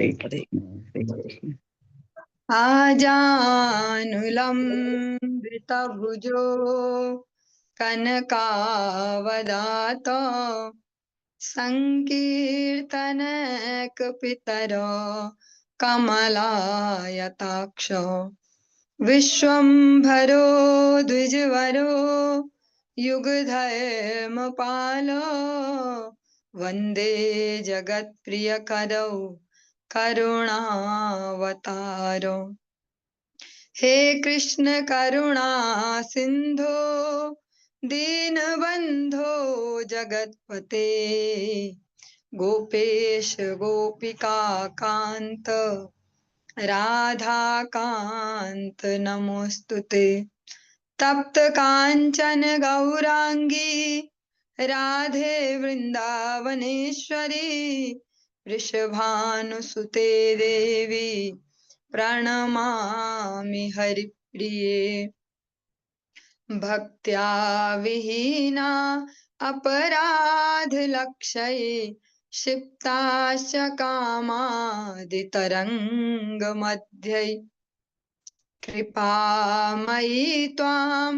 हरे श्री कृष्ण। आजानुलम्बितभुजो कनकावदात संकीर्तनैकपितरो कमलायताक्ष विश्वम्भरो द्विजवरो युगधर्मपालो वन्दे जगत्प्रियकरौ करुणावतारो। हे कृष्ण करुणा सिंधो दीनबंधो जगतपते गोपेश गोपिका कांत राधा कांत नमोस्तुते। तप्त कांचन गौरांगी राधे वृंदावनेश्वरी वृषभानुसुते देवी प्रणमामि हरिप्रिये। भक्त्या विहीना अपराधलक्षये क्षिप्ताश्च कामादितरङ्गमध्ये कृपामयी त्वां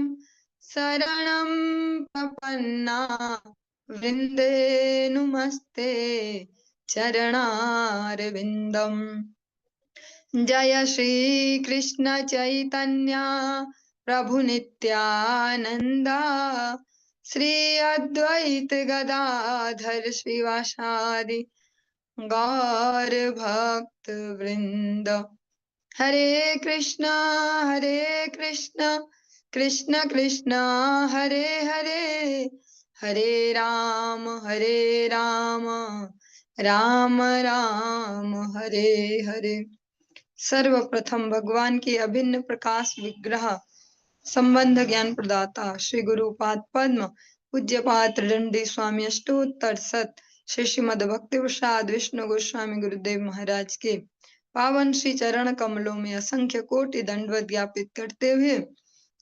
शरणं प्रपन्ना वृन्दे नुमस्ते चरणारविन्दम्। जय श्री कृष्ण चैतन्य प्रभु नित्यानंदा श्री अद्वैत गदाधर श्रीवासादि गौर भक्त वृंद। हरे कृष्ण कृष्ण कृष्ण हरे हरे हरे राम राम राम हरे हरे। सर्वप्रथम भगवान की अभिन्न प्रकाश विग्रह संबंध ज्ञान प्रदाता श्री गुरुपाद पद्म पूज्यपाद दंडी स्वामी अष्टोत्तर शत श्री श्रीमद भक्ति प्रसाद विष्णु गोस्वामी गुरुदेव महाराज के पावन श्री चरण कमलों में असंख्य कोटि दंडवत ज्ञापित करते हुए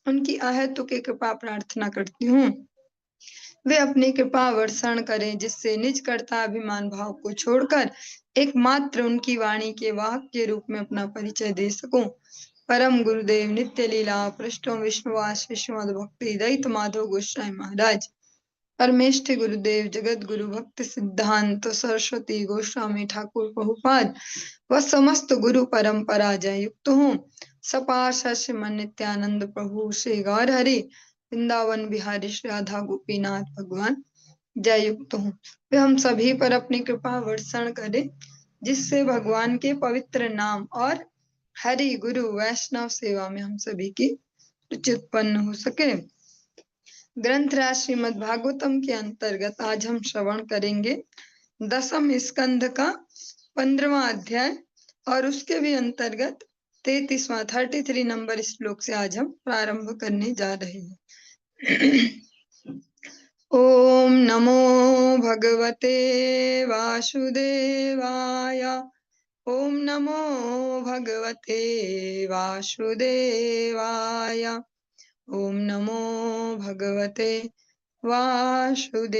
उनकी अहेतुकी कृपा प्रार्थना करती हूँ वे अपनी कृपा वर्षण करें जिससे निज कर्ता अभिमान भाव को छोड़कर एकमात्र उनकी वाणी के वाहक के रूप में अपना परिचय दे सकूं। परम गुरुदेव नित्य लीला पृष्ठों विष्णुवास श्रीमद भक्ति दैत माधव गोस्वामी महाराज परमेष्ठि गुरुदेव जगत गुरु भक्ति सिद्धांत सरस्वती गोस्वामी ठाकुर प्रभुपाद व समस्त गुरु परंपरा जय युक्त हूँ। सपाश श्रीमन नित्यानंद प्रभु श्री गौर हरि वृंदावन बिहारी श्री राधा गोपीनाथ भगवान जय युक्त हूँ। वे हम सभी पर अपनी कृपा वर्षण करे जिससे भगवान के पवित्र नाम और हरि गुरु वैष्णव सेवा में हम सभी की रुचि उत्पन्न हो सके। ग्रंथ राज श्रीमद भागवतम के अंतर्गत आज हम श्रवण करेंगे दसम स्कंध का 15वां अध्याय और उसके भी अंतर्गत 33वां 33 नंबर श्लोक से आज हम प्रारंभ करने जा रहे हैं। ओम नमो भगवते वासुदेवाय ओम नमो भगवते वासुदेवाय ओम नमो भगवते वासुदेवाय।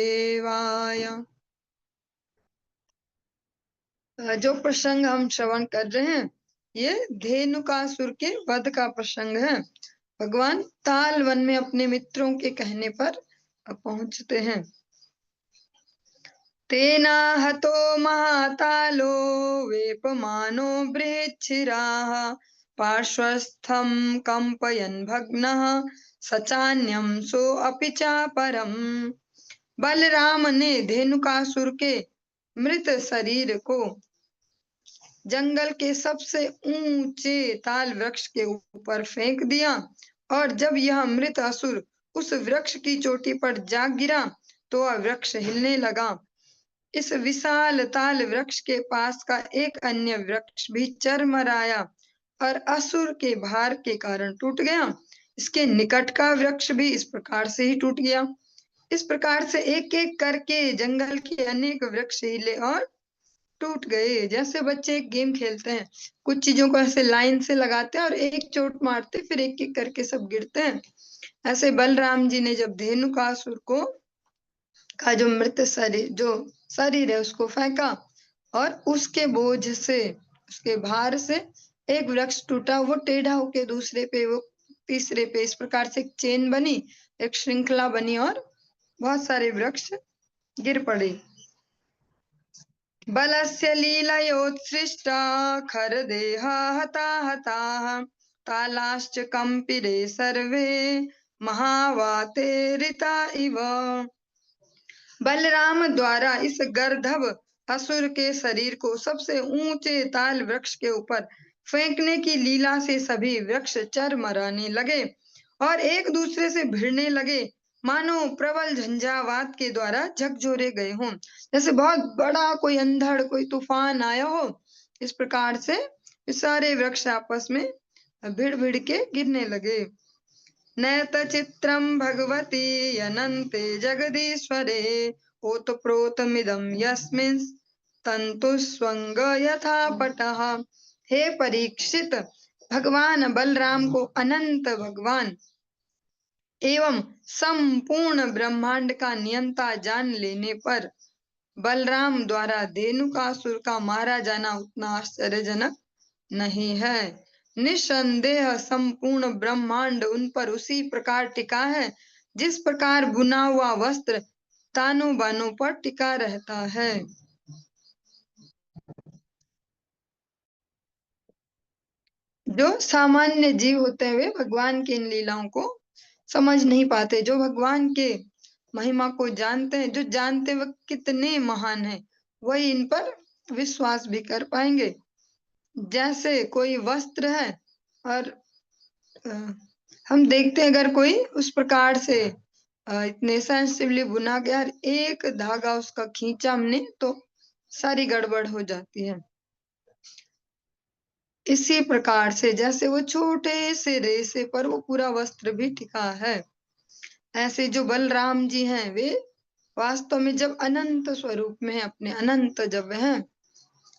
जो प्रसंग हम श्रवण कर रहे हैं ये धेनुकासुर के वध का प्रसंग है। भगवान ताल वन में अपने मित्रों के कहने पर पहुंचते हैं। तेना हतो महातालो वेपमानो बृहच्छिराः पार्श्वस्थं कंपयन् भग्नः सचान्यं सो अपि चापरम्। बलराम ने धेनुकासुर के मृत शरीर को जंगल के सबसे ऊंचे ताल वृक्ष के ऊपर फेंक दिया और जब यह मृत असुर उस वृक्ष की चोटी पर जा गिरा तो वह वृक्ष हिलने लगा। इस विशाल ताल वृक्ष के पास का एक अन्य वृक्ष भी चरमराया और असुर के भार के कारण टूट गया। इसके निकट का वृक्ष भी इस प्रकार से ही टूट गया। इस प्रकार से एक एक करके जंगल के अनेक वृक्ष हिले और टूट गए। जैसे बच्चे एक गेम खेलते हैं, कुछ चीजों को ऐसे लाइन से लगाते हैं और एक चोट मारते फिर एक एक करके सब गिरते हैं। ऐसे बलराम जी ने जब धेनुकासुर को का जो मृत शरीर है उसको फेंका और उसके बोझ से उसके भार से एक वृक्ष टूटा, वो टेढ़ा होके दूसरे पे, वो तीसरे पे, इस प्रकार से एक चेन बनी, एक श्रृंखला बनी और बहुत सारे वृक्ष गिर पड़े। बलस्य लीलयोत्सृष्टा खरदेहा हताहताः तालाश्च कंपिरे सर्वे महावातेरिता इव। बलराम द्वारा इस गर्दभ असुर के शरीर को सबसे ऊंचे ताल वृक्ष के ऊपर फेंकने की लीला से सभी वृक्ष चरमराने लगे और एक दूसरे से भिड़ने लगे, मानो प्रबल झंझावात के द्वारा झकझोरे गए हों। जैसे बहुत बड़ा कोई अंधड़, कोई तूफान आया हो, इस प्रकार से सारे वृक्ष आपस में भिड़ भिड़ के गिरने लगे। नैत चित्रं भगवती अनन्ते जगदीश्वरे ओतप्रोतमिदं यस्मिन् तन्तुस्वंग यथा पटः। हे परीक्षित, भगवान बलराम को अनंत भगवान एवं संपूर्ण ब्रह्मांड का नियंता जान लेने पर बलराम द्वारा धेनुकासुर का मारा जाना उतना आश्चर्यजनक नहीं है। निसंदेह संपूर्ण ब्रह्मांड उन पर उसी प्रकार टिका है जिस प्रकार बुना हुआ वस्त्र तानों बानों पर टिका रहता है। जो सामान्य जीव होते हुए भगवान की इन लीलाओं को समझ नहीं पाते, जो भगवान के महिमा को जानते हैं, जो जानते वक्त कितने महान हैं, वही इन पर विश्वास भी कर पाएंगे। जैसे कोई वस्त्र है और हम देखते हैं अगर कोई उस प्रकार से इतने सेंसिटिवली बुना गया, एक धागा उसका खींचा हमने तो सारी गड़बड़ हो जाती है। इसी प्रकार से जैसे वो छोटे से रेशे पर वो पूरा वस्त्र भी टिका है, ऐसे जो बलराम जी हैं वे वास्तव में जब अनंत स्वरूप में है, अपने अनंत जब हैं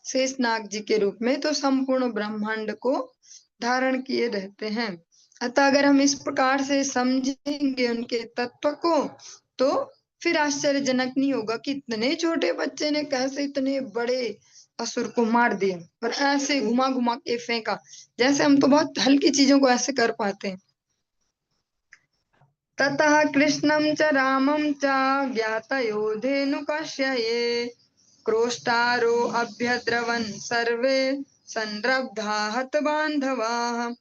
शेषनाग जी के रूप में, तो संपूर्ण ब्रह्मांड को धारण किए रहते हैं। अतः अगर हम इस प्रकार से समझेंगे उनके तत्व को, तो फिर आश्चर्यजनक नहीं होगा कि इतने छोटे बच्चे ने कैसे इतने बड़े असुर को मार दिया और ऐसे घुमा घुमा के फेंका। जैसे हम तो बहुत हल्की चीजों को ऐसे कर पाते हैं। ततः कृष्णं च रामं च ज्ञातयो धेनुकाश्रये क्रोष्टारो अभ्यद्रवन् सर्वे संरब्धा हतबान्धवाः।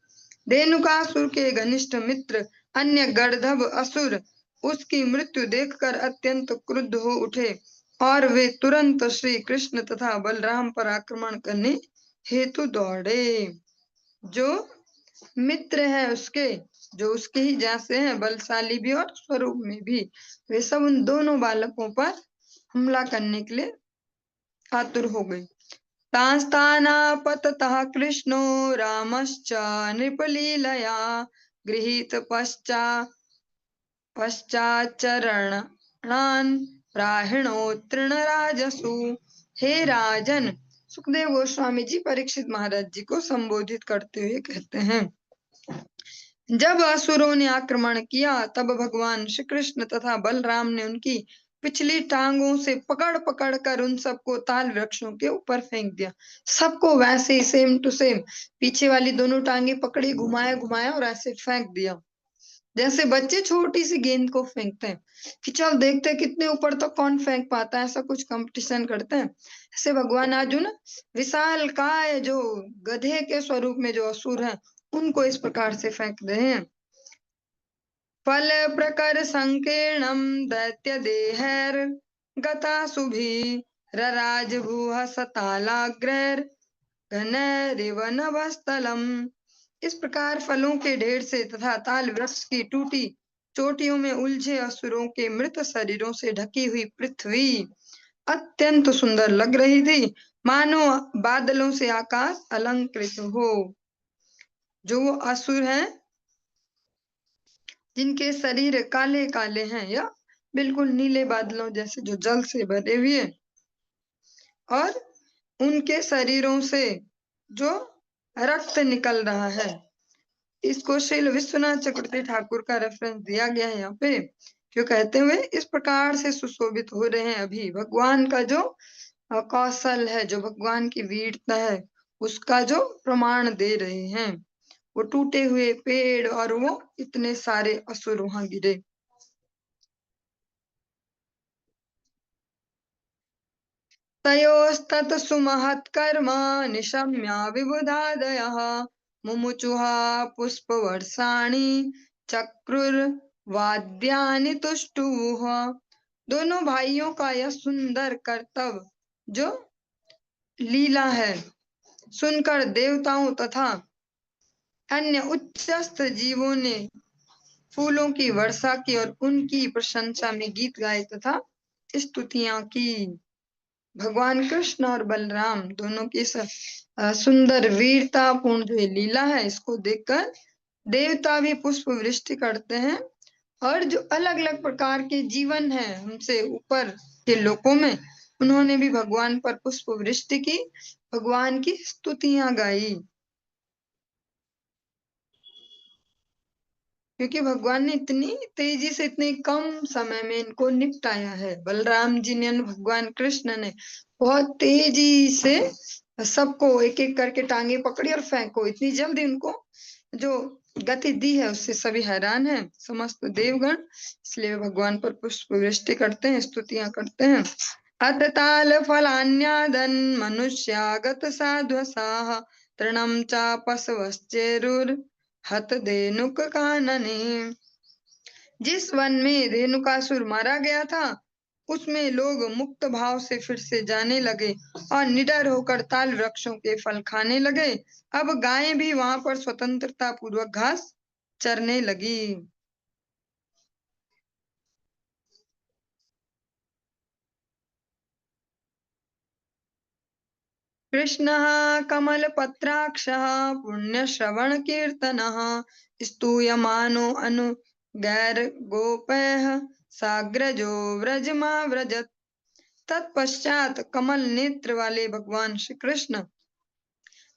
धेनुकासुर के घनिष्ठ मित्र अन्य गर्दभ असुर उसकी मृत्यु देखकर अत्यंत क्रुद्ध हो उठे और वे तुरंत श्री कृष्ण तथा बलराम पर आक्रमण करने हेतु दौड़े। जो मित्र है उसके, जो उसके ही जैसे हैं, बलशाली भी और स्वरूप में भी, वे सब उन दोनों बालकों पर हमला करने के लिए आतुर हो गए। तांस्तानापततः कृष्णो रामश्च नृपलीलया गृहीत पश्चाच्चरणान् प्राहिणो तृणराजसु। हे राजन, सुखदेव गोस्वामी जी परीक्षित महाराज जी को संबोधित करते हुए कहते हैं, जब असुरों ने आक्रमण किया तब भगवान श्री कृष्ण तथा बलराम ने उनकी पिछली टांगों से पकड़ पकड़ कर उन सबको ताल वृक्षों के ऊपर फेंक दिया। सबको वैसे ही सेम टू सेम पीछे वाली दोनों टांगे पकड़ी, घुमाया घुमाया और ऐसे फेंक दिया, जैसे बच्चे छोटी सी गेंद को फेंकते हैं कि चल देखते हैं कितने ऊपर तक कौन फेंक पाता है, ऐसा कुछ कंपटीशन करते हैं। ऐसे भगवान आज ना विशाल काय जो गधे के स्वरूप में जो असुर हैं उनको इस प्रकार से फेंक रहे हैं। फल प्रकर संकीर्णम दैत्य देहैर गतासुभि रराज भूह सतालाग्रैर घनैरिव नभस्थलम। इस प्रकार फलों के ढेर से तथा ताल वृक्ष की टूटी चोटियों में उलझे असुरों के मृत शरीरों से ढकी हुई पृथ्वी अत्यंत सुंदर लग रही थी, मानो बादलों से आकाश अलंकृत हो। जो वो असुर हैं जिनके शरीर काले काले हैं या बिल्कुल नीले बादलों जैसे जो जल से भरे हुए, और उनके शरीरों से जो रक्त निकल रहा है, इसको श्रील विश्वनाथ चक्रवर्ती ठाकुर का रेफरेंस दिया गया है यहाँ पे, जो कहते हुए इस प्रकार से सुशोभित हो रहे हैं अभी भगवान का जो कौशल है, जो भगवान की वीरता है, उसका जो प्रमाण दे रहे हैं। वो टूटे हुए पेड़ और वो इतने सारे असुर वहां गिरे। तयोस्तत सुमहत्कर्म निशम्य विबुधादयः मुमुचुः पुष्पवर्षाणि चक्रुर्वाद्यानि तुष्टुः। दोनों भाइयों का यह सुंदर कर्तव्य जो लीला है सुनकर देवताओं तथा अन्य उच्चस्थ जीवों ने फूलों की वर्षा की और उनकी प्रशंसा में गीत गाए तथा स्तुतियां की। भगवान कृष्ण और बलराम दोनों की सुंदर वीरतापूर्ण जो ये लीला है इसको देखकर देवता भी पुष्प वृष्टि करते हैं और जो अलग अलग प्रकार के जीवन है हमसे ऊपर के लोकों में उन्होंने भी भगवान पर पुष्प वृष्टि की, भगवान की स्तुतियां गाई। क्योंकि भगवान ने इतनी तेजी से इतने कम समय में इनको निपटाया है। बलराम जी ने, भगवान कृष्ण ने बहुत तेजी से सबको एक एक करके टांगे पकड़ी और फेंको, इतनी जल्दी उनको जो गति दी है उससे सभी हैरान हैं समस्त देवगण। इसलिए भगवान पर पुष्प वृष्टि करते हैं, स्तुतियां करते हैं। अतताल फलान्यादन मनुष्यागत साध्वसाः तृणं चापसवश्चेरुर हत धेनुक कानने। जिस वन में रेणुकासुर मारा गया था उसमें लोग मुक्त भाव से फिर से जाने लगे और निडर होकर ताल वृक्षों के फल खाने लगे। अब गायें भी वहां पर स्वतंत्रता पूर्वक घास चरने लगी। कृष्णः कमलपत्राक्षः पुण्यश्रवणकीर्तनः स्तूयमानो अनुगैर्गोपैः साग्रजो व्रजमाव्रजत्। तत्पश्चात कमल नेत्र वाले भगवान श्री कृष्ण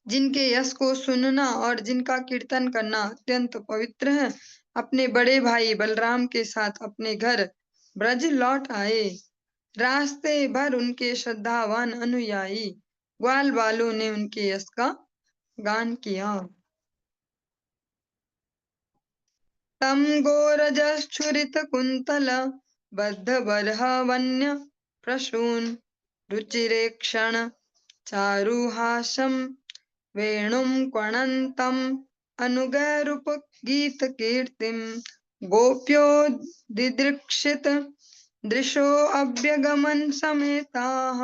जिनके यश को सुनना और जिनका कीर्तन करना अत्यंत पवित्र है अपने बड़े भाई बलराम के साथ अपने घर ब्रज लौट आए। रास्ते भर उनके श्रद्धावान अनुयायी ग्वाल बालों ने उनके यश का गान किया। तम गोरजस्फुरित कुंतल बद्ध बरह वन्य प्रसून रुचिरे क्षण चारुहासम वेणुं क्वणन्तम् अनुगैरुप गीत कीर्तिम गोप्यो दिदृक्षित दृशो अभ्यगमन समेताः।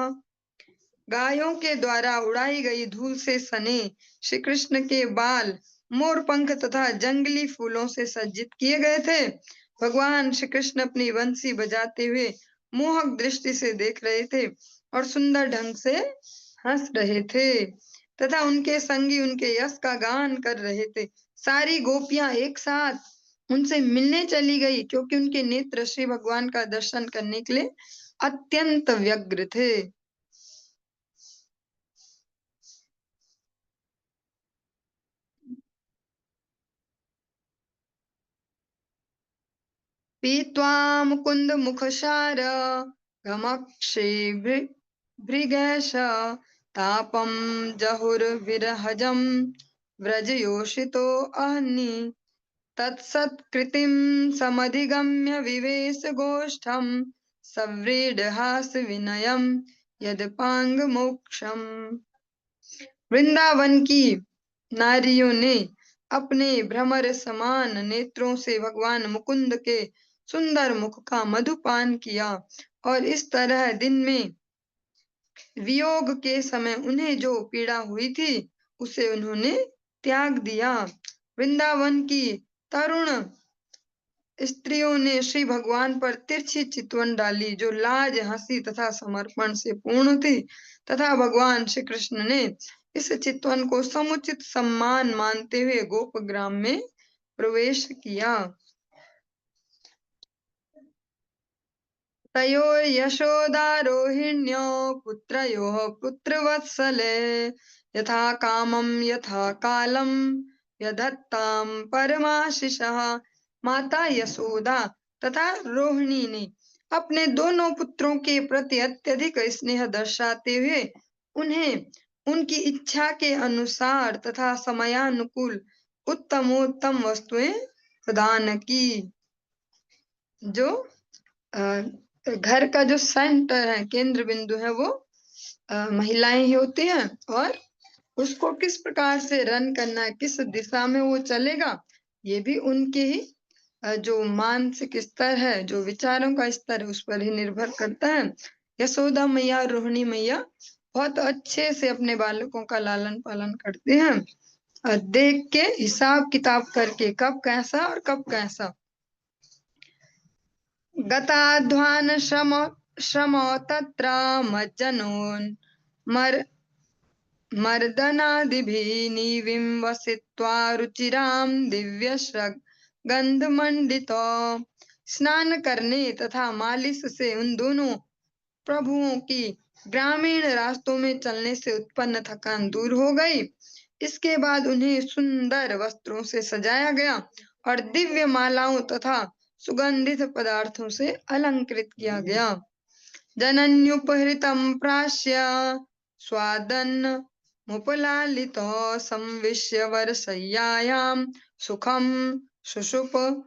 गायों के द्वारा उड़ाई गई धूल से सने श्री कृष्ण के बाल मोर पंख तथा जंगली फूलों से सज्जित किए गए थे। भगवान श्री कृष्ण अपनी बंसी बजाते हुए मोहक दृष्टि से देख रहे थे और सुंदर ढंग से हंस रहे थे तथा उनके संगी उनके यश का गान कर रहे थे। सारी गोपियां एक साथ उनसे मिलने चली गई क्योंकि उनके नेत्र श्री भगवान का दर्शन करने के लिए अत्यंत व्यग्र थे। पीत्वा मुकुंद मुखशार गमक्षे भृगैष तापम जहुर्विरहजम व्रजयोषितो अहनि। तत्सत्कृतिं समधिगम्य विवेश गोष्ठम सव्रीडहास विनयम यदपांग मोक्षम। वृंदावन की नारियों ने अपने भ्रमर समान नेत्रों से भगवान मुकुंद के सुंदर मुख का मधुपान किया और इस तरह दिन में वियोग के समय उन्हें जो पीड़ा हुई थी उसे उन्होंने त्याग दिया। वृंदावन की तरुण स्त्रियों ने श्री भगवान पर तिरछी चितवन डाली जो लाज हंसी तथा समर्पण से पूर्ण थी तथा भगवान श्री कृष्ण ने इस चितवन को समुचित सम्मान मानते हुए गोपग्राम में प्रवेश किया। तयो यशोदारोहिण्यो पुत्रयोः पुत्रवत्सले यथा कामं यथा कालं यदत्तां परमाशिषः। माता यशोदा तथा रोहिणी ने अपने दोनों पुत्रों के प्रति अत्यधिक स्नेह दर्शाते हुए उन्हें उनकी इच्छा के अनुसार तथा समयानुकूल उत्तमोत्तम वस्तुएं प्रदान की। जो घर का जो सेंटर है, केंद्र बिंदु है, वो महिलाएं ही होती हैं, और उसको किस प्रकार से रन करना है, किस दिशा में वो चलेगा, ये भी उनके ही जो मानसिक स्तर है, जो विचारों का स्तर है, उस पर ही निर्भर करता है। यशोदा मैया और रोहिणी मैया बहुत अच्छे से अपने बालकों का लालन पालन करते हैं, देख के, हिसाब किताब करके, कब कैसा और कब कैसा। गताध्वान श्रमो तत्र मज्जनोन् मर्दनादिभिः निविं वसित्वा रुचिरां दिव्यश्रग गंधमंडितो। स्नान करने तथा मालिश से उन दोनों प्रभुओं की ग्रामीण रास्तों में चलने से उत्पन्न थकान दूर हो गई। इसके बाद उन्हें सुंदर वस्त्रों से सजाया गया और दिव्य मालाओं तथा सुगंधित पदार्थों से अलंकृत किया गया। जनन्युपहृतं प्राश्य स्वादन्न मुपलालितो संविश्य वरशय्यायां सुखम शुशुप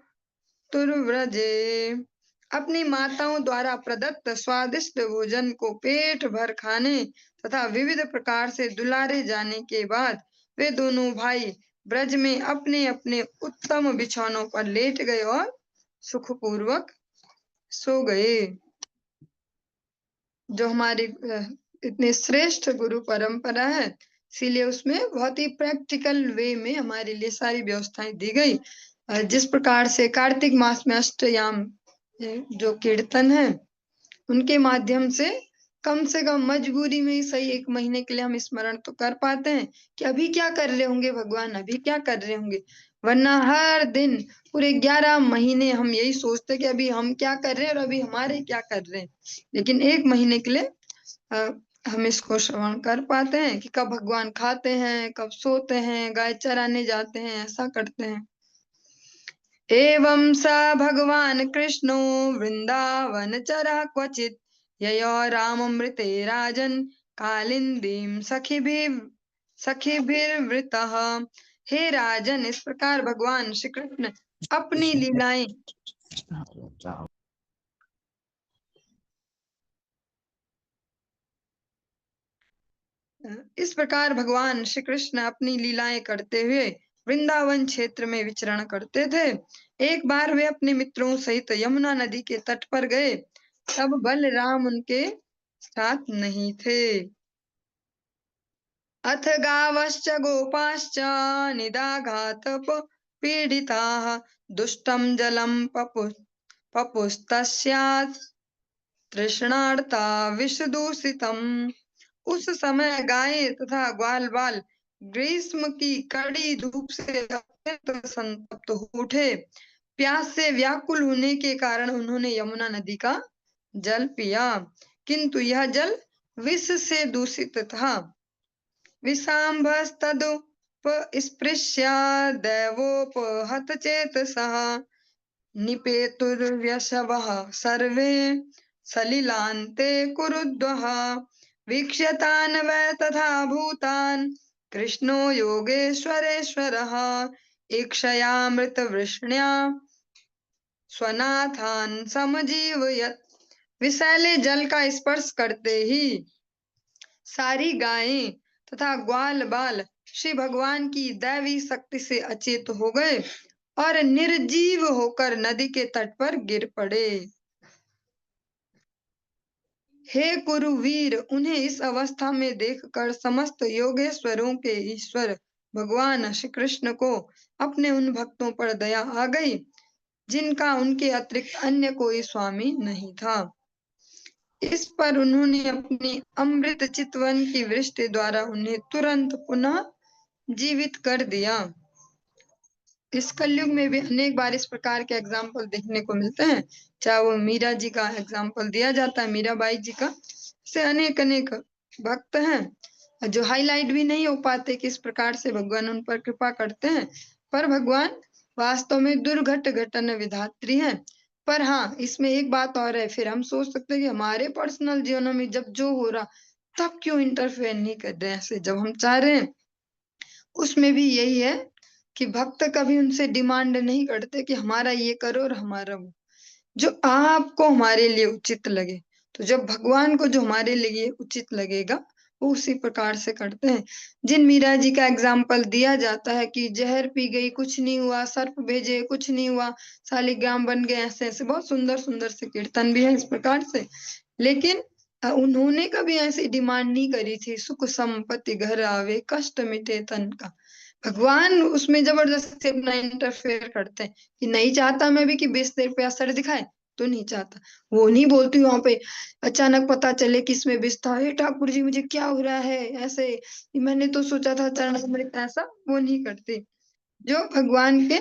तुर्व्रजे। अपनी माताओं द्वारा प्रदत्त स्वादिष्ट भोजन को पेट भर खाने तथा विविध प्रकार से दुलारे जाने के बाद वे दोनों भाई ब्रज में अपने अपने उत्तम बिछौनों पर लेट गए और सुखपूर्वक सो गए। जो हमारी इतनी श्रेष्ठ गुरु परंपरा है, इसीलिए उसमें बहुत ही प्रैक्टिकल वे में हमारे लिए सारी व्यवस्थाएं दी गई। जिस प्रकार से कार्तिक मास में अष्टयाम जो कीर्तन है, उनके माध्यम से कम मजबूरी में ही सही 1 महीने के लिए हम स्मरण तो कर पाते हैं कि अभी क्या कर रहे होंगे भगवान, अभी क्या कर रहे होंगे। वरना हर दिन पूरे 11 महीने हम यही सोचते कि अभी हम क्या कर रहे हैं और अभी हमारे क्या कर रहे हैं। लेकिन 1 महीने के लिए हम इसको श्रवण कर पाते हैं कि कब भगवान खाते हैं, कब सोते हैं, गाय चराने जाते हैं, ऐसा करते हैं। एवं स भगवान कृष्णो वृंदावन चरा क्वचित ययो राममृते राजन कालिंदीम सखीभिर्वृतः। हे राजन, इस प्रकार भगवान श्री कृष्ण अपनी लीलाएं इस प्रकार भगवान श्री कृष्ण अपनी लीलाएं करते हुए वृंदावन क्षेत्र में विचरण करते थे। एक बार वे अपने मित्रों सहित यमुना नदी के तट पर गए, तब बलराम उनके साथ नहीं थे। अथ गावश्च गोपाश्च निदाघात पीडिताः दुष्टं जलं पपुस्तस्यात् तृष्णार्ता विषदूषितम्। उस समय गायें तथा ग्वाल बाल ग्रीष्म की कड़ी धूप से अत्यंत संतप्त हो उठे। प्यास से व्याकुल होने के कारण उन्होंने यमुना नदी का जल पिया, किंतु यह जल विष से दूषित था। विषाम्भस्तदुपस्पृश्य दैवोपहत चेतसः निपेतुर्व्यसवः सर्वे सलिलान्ते कुरुद्वः। वीक्ष्यतान् वै तथा भूतान् कृष्णो योगेश्वरेश्वरः ईक्षयामृतवृष्ण्या स्वनाथान् समजीवयत्। विषैले जल का स्पर्श करते ही सारी गायें तथा ग्वाल बाल श्री भगवान की दैवी शक्ति से अचेत हो गए और निर्जीव होकर नदी के तट पर गिर पड़े। हे कुरुवीर, उन्हें इस अवस्था में देखकर समस्त योगेश्वरों के ईश्वर भगवान श्री कृष्ण को अपने उन भक्तों पर दया आ गई जिनका उनके अतिरिक्त अन्य कोई स्वामी नहीं था। इस पर उन्होंने अपनी अमृत चितवन की वृष्टि द्वारा उन्हें तुरंत पुनः जीवित कर दिया। इस कलयुग में भी अनेक बार इस प्रकार के एग्जाम्पल देखने को मिलते हैं, चाहे वो मीरा जी का एग्जाम्पल दिया जाता है, मीराबाई जी का, से अनेक भक्त हैं जो हाईलाइट भी नहीं हो पाते कि इस प्रकार से भगवान उन पर कृपा करते हैं। पर भगवान वास्तव में दुर्घट घटन विधात्री हैं। पर हाँ, इसमें एक बात और है, फिर हम सोच सकते हैं कि हमारे पर्सनल जीवनों में जब जो हो रहा तब क्यों इंटरफेयर नहीं कर रहे हैं ऐसे जब हम चाह रहे हैं। उसमें भी यही है कि भक्त कभी उनसे डिमांड नहीं करते कि हमारा ये करो और हमारा वो, जो आपको हमारे लिए उचित लगे। तो जब भगवान को जो हमारे लिए उचित लगेगा वो उसी प्रकार से करते हैं। जिन मीरा जी का एग्जाम्पल दिया जाता है कि जहर पी गई कुछ नहीं हुआ, सर्प भेजे कुछ नहीं हुआ, शालिग्राम बन गए, ऐसे ऐसे बहुत सुंदर सुंदर से कीर्तन भी है इस प्रकार से। लेकिन उन्होंने कभी ऐसी डिमांड नहीं करी थी सुख संपत्ति घर आवे कष्ट मिटे तन का। भगवान उसमें जबरदस्ती अपना इंटरफेयर करते हैं कि नहीं चाहता मैं भी कि 20 देर पे असर दिखाए, तो नहीं चाहता। वो नहीं बोलती वहां पे अचानक पता चले कि इसमें विष था, हे ठाकुर जी मुझे क्या हो रहा है ऐसे, मैंने तो सोचा था चरणामृत, ऐसा वो नहीं करती। जो भगवान के,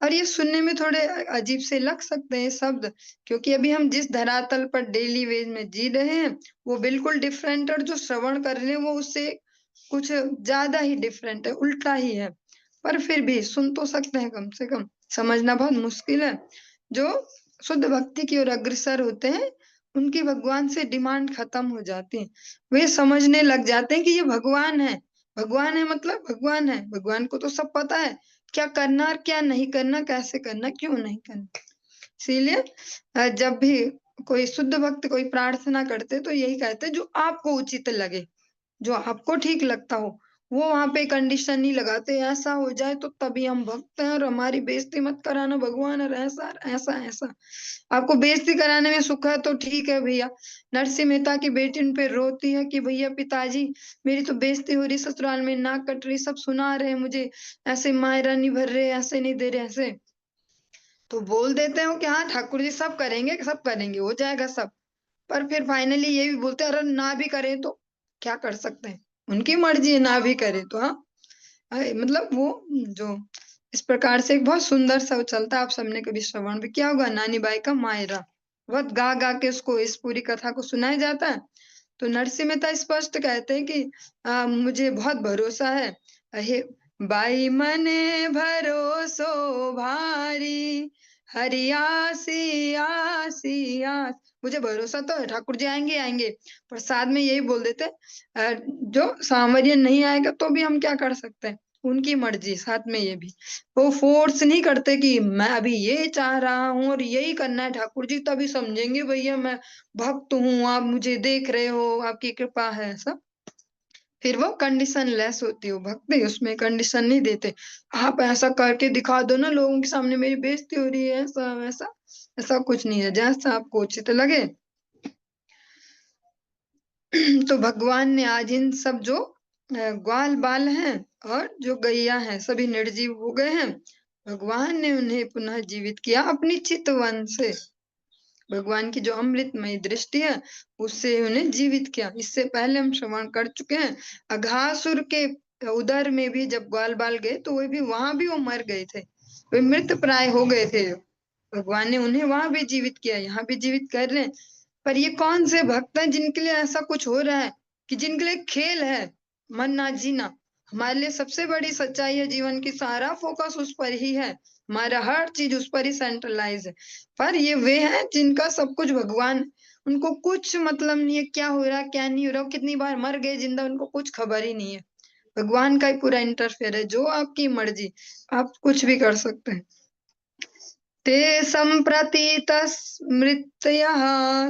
और ये सुनने में थोड़े अजीब से लग सकते हैं शब्द, क्योंकि अभी हम जिस धरातल पर डेली वेज में जी रहे हैं वो बिल्कुल डिफरेंट, और जो श्रवण कर रहे हैं वो उससे कुछ ज्यादा ही डिफरेंट है, उल्टा ही है। पर फिर भी सुन तो सकते हैं, कम से कम समझना बहुत मुश्किल है। जो शुद्ध भक्ति की ओर अग्रसर होते हैं उनकी भगवान से डिमांड खत्म हो जाती है। वे समझने लग जाते हैं कि ये भगवान है। भगवान है मतलब भगवान है, भगवान को तो सब पता है क्या करना और क्या नहीं करना, कैसे करना क्यों नहीं करना। इसीलिए जब भी कोई शुद्ध भक्त कोई प्रार्थना करते तो यही कहते जो आपको उचित लगे, जो आपको ठीक लगता हो। वो वहां पे कंडीशन नहीं लगाते ऐसा हो जाए तो तभी हम भक्त हैं और हमारी बेइज्जती मत कराना भगवान, और ऐसा ऐसा ऐसा। आपको बेइज्जती कराने में सुख है तो ठीक है भैया। नरसिंह मेहता की बेटी उन पे रोती है कि भैया पिताजी मेरी तो बेइज्जती हो रही, ससुराल में नाक कट रही, सब सुना रहे हैं मुझे, ऐसे मायरा नहीं भर रहे, ऐसे नहीं दे रहे, ऐसे। तो बोल देते हो कि हाँ ठाकुर जी सब करेंगे हो जाएगा सब। पर फिर फाइनली ये भी बोलते हैं अरे ना भी करें तो क्या कर सकते हैं, उनकी मर्जी है, ना भी करे तो। हाँ मतलब वो जो इस प्रकार से एक बहुत सुंदर सा चलता है, आप सबने कभी श्रवण भी किया होगा, नानी बाई का मायरा, बहुत गा गा के उसको इस पूरी कथा को सुनाया जाता है। तो नरसिंह मेहता स्पष्ट कहते हैं कि मुझे बहुत भरोसा है, हे बाई मने भरोसो भारी, हरियासी आसी आस। मुझे भरोसा तो है ठाकुर जी आएंगे आएंगे, पर साथ में यही बोल देते जो सामरिया नहीं आएगा तो भी हम क्या कर सकते हैं, उनकी मर्जी। साथ में ये भी वो फोर्स नहीं करते कि मैं अभी ये चाह रहा हूँ और यही करना है ठाकुर जी तभी समझेंगे भैया मैं भक्त हूँ, आप मुझे देख रहे हो, आपकी कृपा है, ऐसा। फिर वो कंडीशन लेस होती है भक्ति, उसमें कंडीशन नहीं देते। आप ऐसा करके दिखा दो ना लोगों के सामने मेरी बेइज्जती हो रही है, ऐसा वैसा, ऐसा कुछ नहीं है, जैसा आपको उचित लगे। तो भगवान ने आज इन सब जो ग्वाल बाल हैं और जो गैया हैं सभी निर्जीव हो गए हैं, भगवान ने उन्हें पुनः जीवित किया अपनी चितवन से। भगवान की जो अमृतमय दृष्टि है उससे उन्हें जीवित किया। इससे पहले हम श्रवण कर चुके हैं, अघासुर के उदर में भी जब ग्वाल बाल गए तो वे भी वहां भी वो मर गए थे, वे मृत प्राय हो गए थे। भगवान ने उन्हें वहां भी जीवित किया, यहाँ भी जीवित कर रहे हैं। पर ये कौन से भक्त हैं जिनके लिए ऐसा कुछ हो रहा है, कि जिनके लिए खेल है मरना जीना। हमारे लिए सबसे बड़ी सच्चाई है जीवन की, सारा फोकस उस पर ही है, हमारा हर चीज उस पर ही सेंट्रलाइज है। पर ये वे हैं जिनका सब कुछ भगवान, उनको कुछ मतलब नहीं है क्या हो रहा है क्या नहीं हो रहा, कितनी बार मर गए जिंदा उनको कुछ खबर ही नहीं है। भगवान का ही पूरा इंटरफेयर है, जो आपकी मर्जी, आप कुछ भी कर सकते हैं। ते सम्प्रतीतस्मृतयः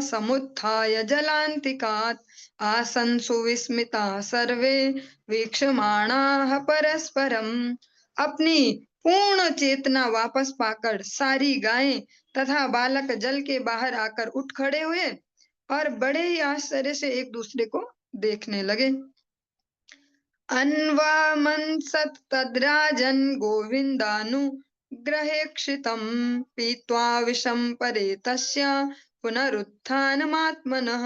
समुत्थाय जलान्तिकात् आसन् सुविस्मिताः सर्वे वीक्षमाणाः परस्परम्। अपनी पूर्ण चेतना वापस पाकर सारी गायें तथा बालक जल के बाहर आकर उठ खड़े हुए और बड़े ही आश्चर्य से एक दूसरे को देखने लगे। अन्वामंसत् तद्राजन् गोविन्दानुग्रहेक्षितं पीत्वा विषं परे तस्य पुनरुत्थानमात्मनः।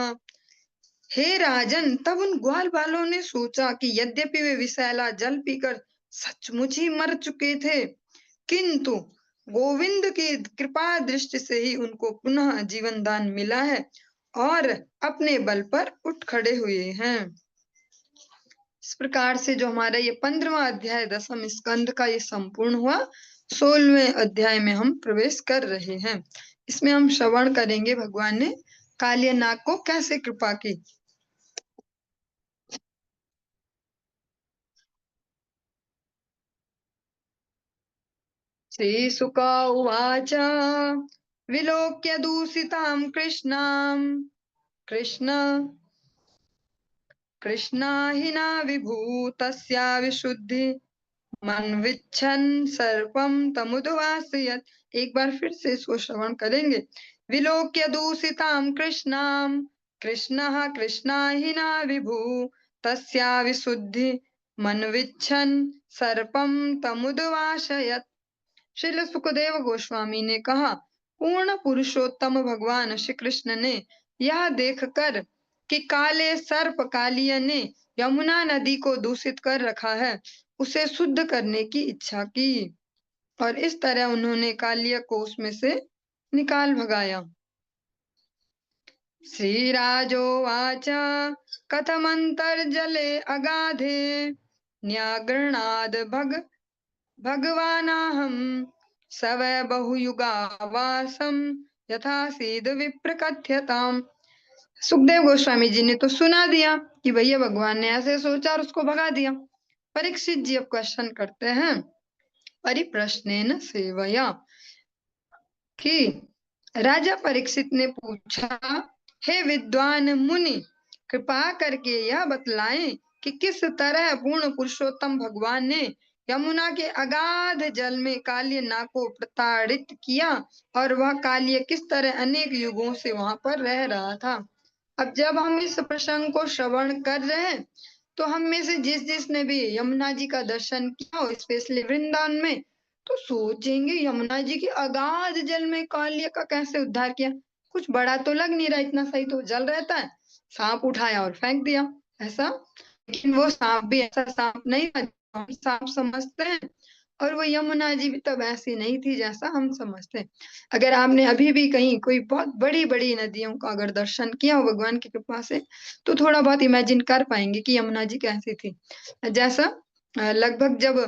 हे राजन, तब उन ग्वाल बालों ने सोचा कि यद्यपि वे विषैला जल पीकर सचमुच ही मर चुके थे, किंतु गोविंद की कृपा दृष्टि से ही उनको पुनः जीवन दान मिला है और अपने बल पर उठ खड़े हुए हैं। इस प्रकार से जो हमारा ये 15वां अध्याय दशम स्कंद का ये संपूर्ण हुआ। 16वें अध्याय में हम प्रवेश कर रहे हैं। इसमें हम श्रवण करेंगे भगवान ने कालिया नाग को कैसे कृपा की। श्रीशुक उवाच विलोक्य दूषितां कृष्णाहिना विभूतस्या विशुद्धि मनविच्छन् सर्पं तमुद्वासयत्। एक बार फिर से इसको श्रवण करेंगे। विलोक्य दूषितां कृष्णः कृष्णाहिना विभू तस्या विशुद्धि मनविच्छन् सर्पं तमुद्वासयत्। श्रील सुखदेव गोस्वामी ने कहा, पूर्ण पुरुषोत्तम भगवान श्री कृष्ण ने यह देखकर कि काले सर्प कालिय ने यमुना नदी को दूषित कर रखा है, उसे शुद्ध करने की इच्छा की और इस तरह उन्होंने कालिय को उसमें से निकाल भगाया। श्रीराजोवाच कथमन्तर्जले अगाधे न्यागृणाद् भगवानाहं स वै बहुयुगावासं यथासीद विप्रकथ्यताम्। सुखदेव गोस्वामी जी ने तो सुना दिया कि भैया भगवान ने ऐसे सोचा और उसको भगा दिया। परीक्षित जी अब क्वेश्चन करते हैं, परिप्रश्नेन सेवया, कि राजा परीक्षित ने पूछा, हे विद्वान मुनि, कृपा करके यह बतलाएं कि किस तरह पूर्ण पुरुषोत्तम भगवान ने यमुना के अगाध जल में कालिय नाग को प्रताड़ित किया और वह कालिय किस तरह अनेक युगों से वहां पर रह रहा था। अब जब हम इस प्रसंग को श्रवण कर रहे हैं तो हम में से जिसने भी यमुना जी का दर्शन किया हो, स्पेशली वृंदावन में, तो सोचेंगे यमुना जी के अगाध जल में कालिय का कैसे उद्धार किया। कुछ बड़ा तो लग नहीं रहा, इतना सही तो जल रहता है, सांप उठाया और फेंक दिया ऐसा। लेकिन वो सांप भी ऐसा सांप नहीं था जो हम सांप समझते हैं, और वो यमुना जी भी तब ऐसी नहीं थी जैसा हम समझते हैं। अगर आपने अभी भी कहीं कोई बहुत बड़ी बड़ी नदियों का अगर दर्शन किया हो भगवान की कृपा से, तो थोड़ा बहुत इमेजिन कर पाएंगे कि यमुना जी कैसी थी। जैसा लगभग जब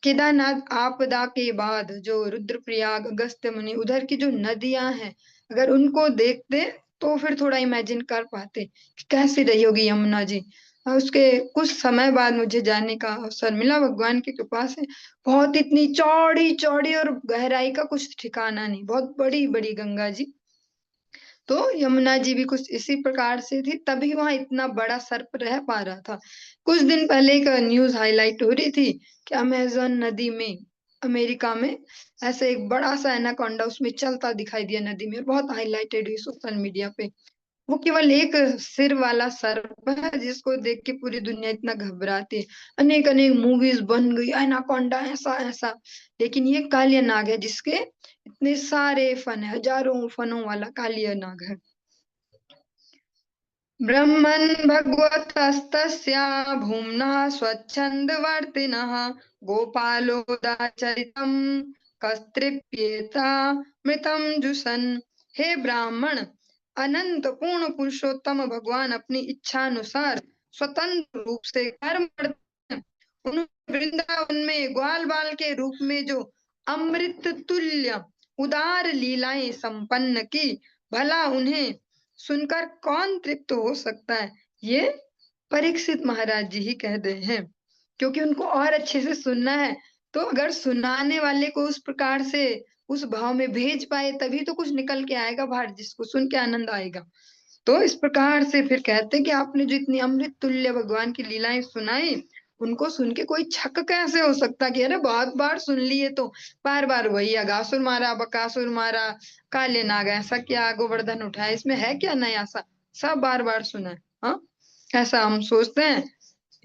केदारनाथ आपदा के बाद जो रुद्रप्रयाग अगस्त्य मुनि उधर की जो नदियां हैं, अगर उनको देखते तो फिर थोड़ा इमेजिन कर पाते कि कैसी रही होगी यमुना जी। उसके कुछ समय बाद मुझे जाने का अवसर मिला भगवान की कृपा से। बहुत इतनी चौड़ी चौड़ी और गहराई का कुछ ठिकाना नहीं, बहुत बड़ी बड़ी गंगा जी। तो यमुना जी भी कुछ इसी प्रकार से थी, तभी वहां इतना बड़ा सर्प रह पा रहा था। कुछ दिन पहले एक न्यूज हाईलाइट हो रही थी कि अमेज़न नदी में, अमेरिका में, ऐसे एक बड़ा सा एनाकोंडा उसमें चलता दिखाई दिया नदी में, बहुत हाईलाइटेड हुई सोशल मीडिया पे। वो केवल एक सिर वाला सर्प है जिसको देख के पूरी दुनिया इतना घबराती है। अनेक अनेक मूवीज बन गई, एनाकोंडा ऐसा ऐसा, लेकिन ये कालिया नाग है जिसके इतने सारे फन है, हजारों फनों वाला कालिया नाग है। ब्रह्मन् भगवतस्तस्या भूम्नः स्वच्छन्दवर्तिनः गोपालोदाचरितं कस्तृप्येता मृतं जुषन्। हे ब्राह्मण, अनंत पूर्ण पुरुषोत्तम भगवान अपनी इच्छा अनुसार स्वतंत्र रूप से कर्म करते हैं। उन्होंने वृंदावन में ग्वाल बाल के रूप में जो अमृत तुल्य उदार लीलाएं संपन्न की, भला उन्हें सुनकर कौन तृप्त हो सकता है। ये परीक्षित महाराज जी ही कह रहे हैं, क्योंकि उनको और अच्छे से सुनना है। तो अगर सुनाने वाले को उस प्रकार से उस भाव में भेज पाए तभी तो कुछ निकल के आएगा बाहर, जिसको सुन के आनंद आएगा। तो इस प्रकार से फिर कहते हैं कि आपने जो इतनी अमृत तुल्य भगवान की लीलाएं सुनाई, उनको सुन के कोई छक कैसे हो सकता कि अरे बहुत बार सुन लिए, तो बार बार वही अगासुर मारा, बकासुर मारा, काले नाग ऐसा क्या, गोवर्धन उठाया, इसमें है क्या नया सा, सब बार बार सुना है। हाँ, ऐसा हम सोचते हैं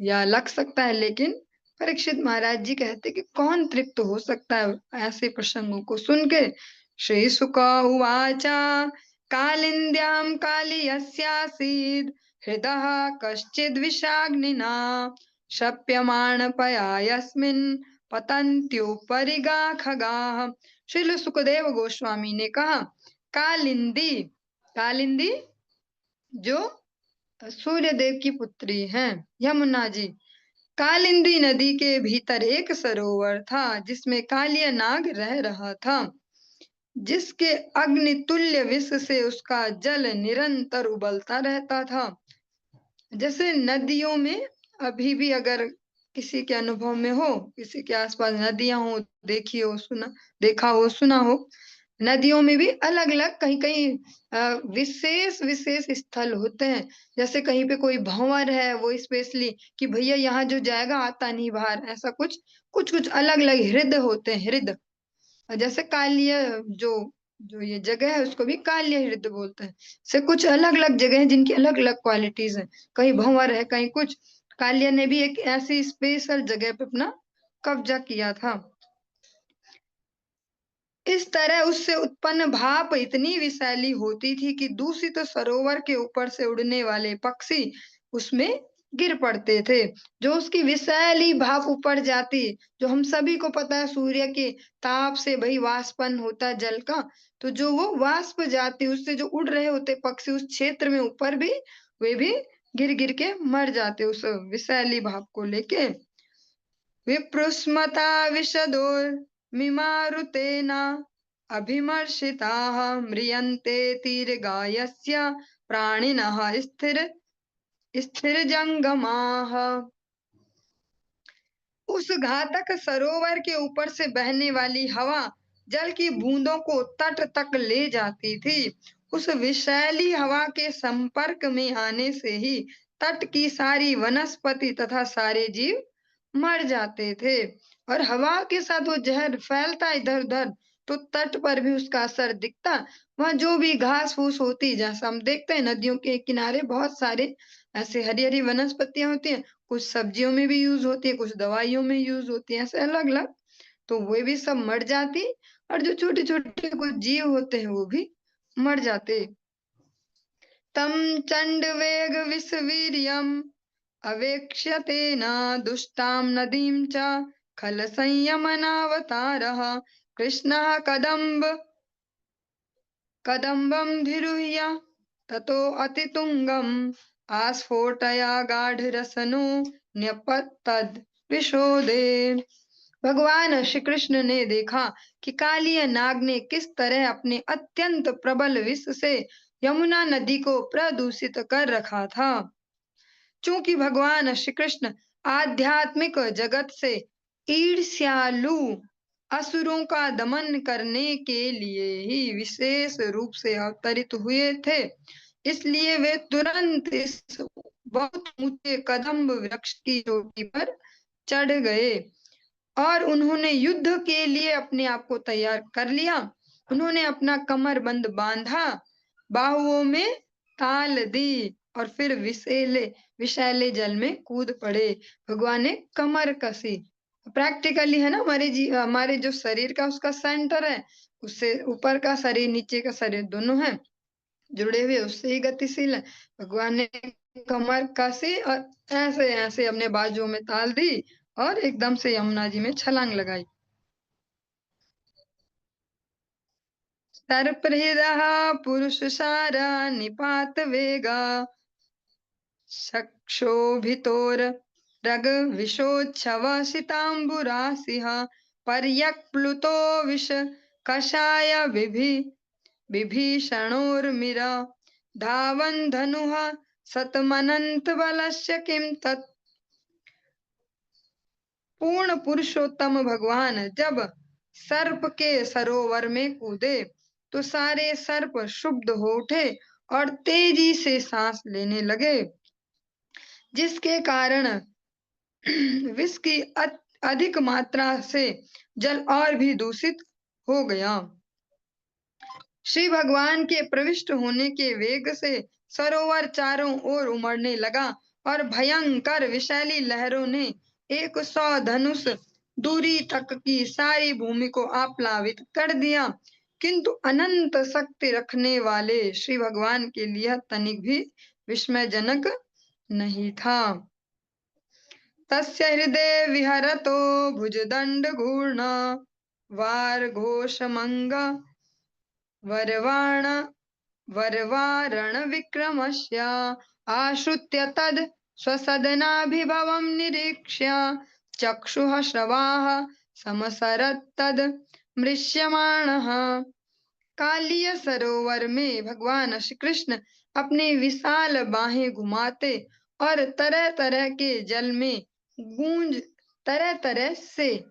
या लग सकता है, लेकिन परीक्षित महाराज जी कहते कि कौन तृप्त हो सकता है ऐसे प्रसंगों को सुन के। श्री शुक उवाचा कालिन्द्यां कालियस्यासीद् हृदः कश्चिद् विषाग्निना शप्यमाणपया यस्मिन् पतन्त्युपरिगा खगाः। श्रील सुखदेव गोस्वामी ने कहा, कालिंदी, कालिंदी जो सूर्य देव की पुत्री हैं, यमुना जी, कालिंदी नदी के भीतर एक सरोवर था जिसमें कालिया नाग रह रहा था, जिसके अग्नि तुल्य विष से उसका जल निरंतर उबलता रहता था। जैसे नदियों में अभी भी अगर किसी के अनुभव में हो, किसी के आसपास नदियां हो, देखी हो, सुना, देखा हो, सुना हो, नदियों में भी अलग-अलग कहीं-कहीं विशेष विशेष स्थल होते हैं। जैसे कहीं पे कोई भंवर है, वो स्पेशली कि भैया यहाँ जो जाएगा आता नहीं बाहर, ऐसा कुछ अलग-अलग हृद होते हैं, हृद। जैसे काल्य जो जो ये जगह है उसको भी काल्य हृद बोलते हैं। से कुछ अलग-अलग जगह हैं जिनकी अलग-अलग क्वालिटीज़ हैं। कहीं भंवर है, कहीं कुछ। काल्य ने भी एक ऐसी स्पेशल जगह पे अपना कब्जा किया था। इस तरह उससे उत्पन्न भाप इतनी विषैली होती थी कि दूषित सरोवर के ऊपर से उड़ने वाले पक्षी उसमें गिर पड़ते थे। जो उसकी विषैली भाप ऊपर जाती, जो हम सभी को पता है सूर्य के ताप से भई वाष्पन होता है जल का, तो जो वो वाष्प जाती उससे जो उड़ रहे होते पक्षी उस क्षेत्र में ऊपर भी, वे भी गिर-गिर के मर जाते उस विषैली भाप को लेके। विप्रुष्मता विशदोर्मिमारुतेन अभिमर्षिताः म्रियन्ते तीरगायस्य प्राणिनः स्थिरजंगमाः। उस घातक सरोवर के ऊपर से बहने वाली हवा जल की बूंदों को तट तक ले जाती थी। उस विषैली हवा के संपर्क में आने से ही तट की सारी वनस्पति तथा सारे जीव मर जाते थे और हवा के साथ वो जहर फैलता इधर उधर तो तट पर भी उसका असर दिखता। वहां जो भी घास फूस होती, जैसा हम देखते हैं नदियों के किनारे बहुत सारे ऐसे हरी हरी वनस्पतियां होती हैं, कुछ सब्जियों में भी यूज होती है, कुछ दवाइयों में यूज होती है, ऐसे अलग अलग। तो वे भी सब मर जाती और जो छोटे छोटे कुछ जीव होते हैं वो भी मर जाते। तम चंड वेग विषवीर्यम अवेक्ष्य तेन दुष्टां नदीं च खल संयमनावतारः कृष्णः कदम्बं धिरुह्य ततो अतितुंगम् आस्फोटया गाढरसनो न्यपतद विशोदे। भगवान श्री कृष्ण ने देखा कि कालिया नाग ने किस तरह अपने अत्यंत प्रबल विष से यमुना नदी को प्रदूषित कर रखा था। चूंकि भगवान श्री कृष्ण आध्यात्मिक जगत से ईर्ष्यालु असुरों का दमन करने के लिए ही विशेष रूप से अवतरित हुए थे, इसलिए वे तुरंत इस बहुत ऊंचे कदम्ब वृक्ष की चोटी पर चढ़ गए और उन्होंने युद्ध के लिए अपने आप को तैयार कर लिया। उन्होंने अपना कमरबंद बांधा, बाहुओं में ताल दी और फिर विषैले विषैले जल में कूद पड़े। भगवान ने कमर कसी। प्रैक्टिकली है ना, हमारे जो शरीर का उसका सेंटर है, उससे ऊपर का शरीर नीचे का शरीर दोनों है जुड़े हुए, उससे ही गतिशील है। भगवान ने कमर कसी और ऐसे ऐसे अपने बाजुओं में ताल दी और एकदम से यमुना जी में छलांग लगाई। सर्पहृदः पुरुषसारा निपात वेगा क्षोभितोर विशोच्छवसिताम्बुरासिः पर्यक्प्लुतो विष कषाय विभीषणोर्मिर धावन् धनुः शतमनंत बलस्य किं तत्। पूर्ण पुरुषोत्तम भगवान जब सर्प के सरोवर में कूदे तो सारे सर्प शुद्ध हो उठे और तेजी से सांस लेने लगे, जिसके कारण विष की अधिक मात्रा से जल और भी दूषित हो गया। श्री भगवान के प्रविष्ट होने के वेग से सरोवर चारों ओर उमड़ने लगा और भयंकर विषैली लहरों ने 100 धनुष दूरी तक की सारी भूमि को आप्लावित कर दिया, किंतु अनंत शक्ति रखने वाले श्री भगवान के लिए तनिक भी विस्मयजनक नहीं था। तस्य हृदय विहरतो भुजदंड घूर्ण वारघोषमंग वरवाण वरवारण विक्रमस्य आश्रुत्य तद स्वसदनाभिभवं निरीक्ष्य चक्षुः श्रवाः समसरत्तद मृश्यमाणः। कालिय सरोवर में भगवान श्री कृष्ण अपने विशाल बाहें घुमाते और तरह तरह के जल में गूंज तरह तरह से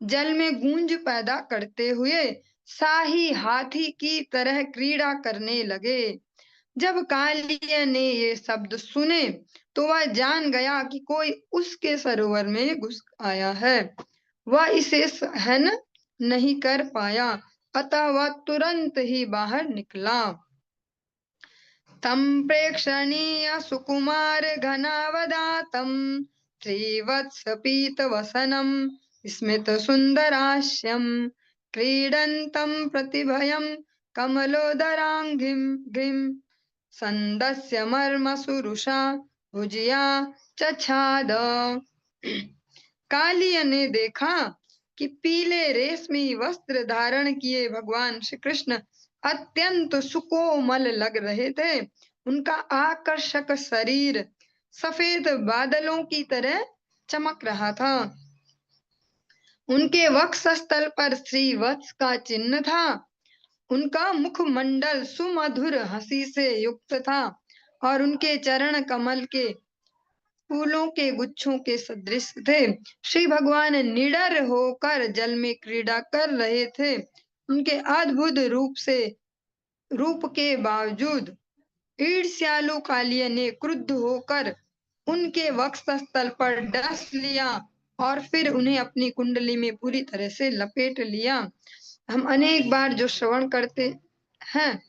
जल में गूंज पैदा करते हुए शाही हाथी की तरह क्रीड़ा करने लगे। जब कालिया ने ये शब्द सुने तो वह जान गया कि कोई उसके सरोवर में घुस आया है। वह इसे सहन नहीं कर पाया, अतः वह तुरंत ही बाहर निकला। तं प्रेक्षणीय सुकुमार घनावदातं श्रीवत्सपीतवसनं स्मितसुन्दरास्यं क्रीडन्तं प्रतिभयं कमलोदराङ्घ्रिं सन्दस्य मर्मसुरुषा भुजिया चछाद। कालिया ने देखा कि पीले रेशमी वस्त्र धारण किए भगवान श्री कृष्ण अत्यंत सुकोमल लग रहे थे। उनका आकर्षक शरीर सफेद बादलों की तरह चमक रहा था। उनके वक्षस्थल पर श्रीवत्स का चिन्ह था। उनका मुखमंडल सुमधुर हंसी से युक्त था और उनके चरण कमल के फूलों के गुच्छों के सदृश थे। श्री भगवान निडर होकर जल में क्रीड़ा कर रहे थे। उनके अद्भुत रूप के बावजूद ईर्ष्यालु कालिया ने क्रुद्ध होकर उनके वक्षस्थल पर डस लिया और फिर उन्हें अपनी कुंडली में पूरी तरह से लपेट लिया। हम अनेक बार जो श्रवण करते हैं,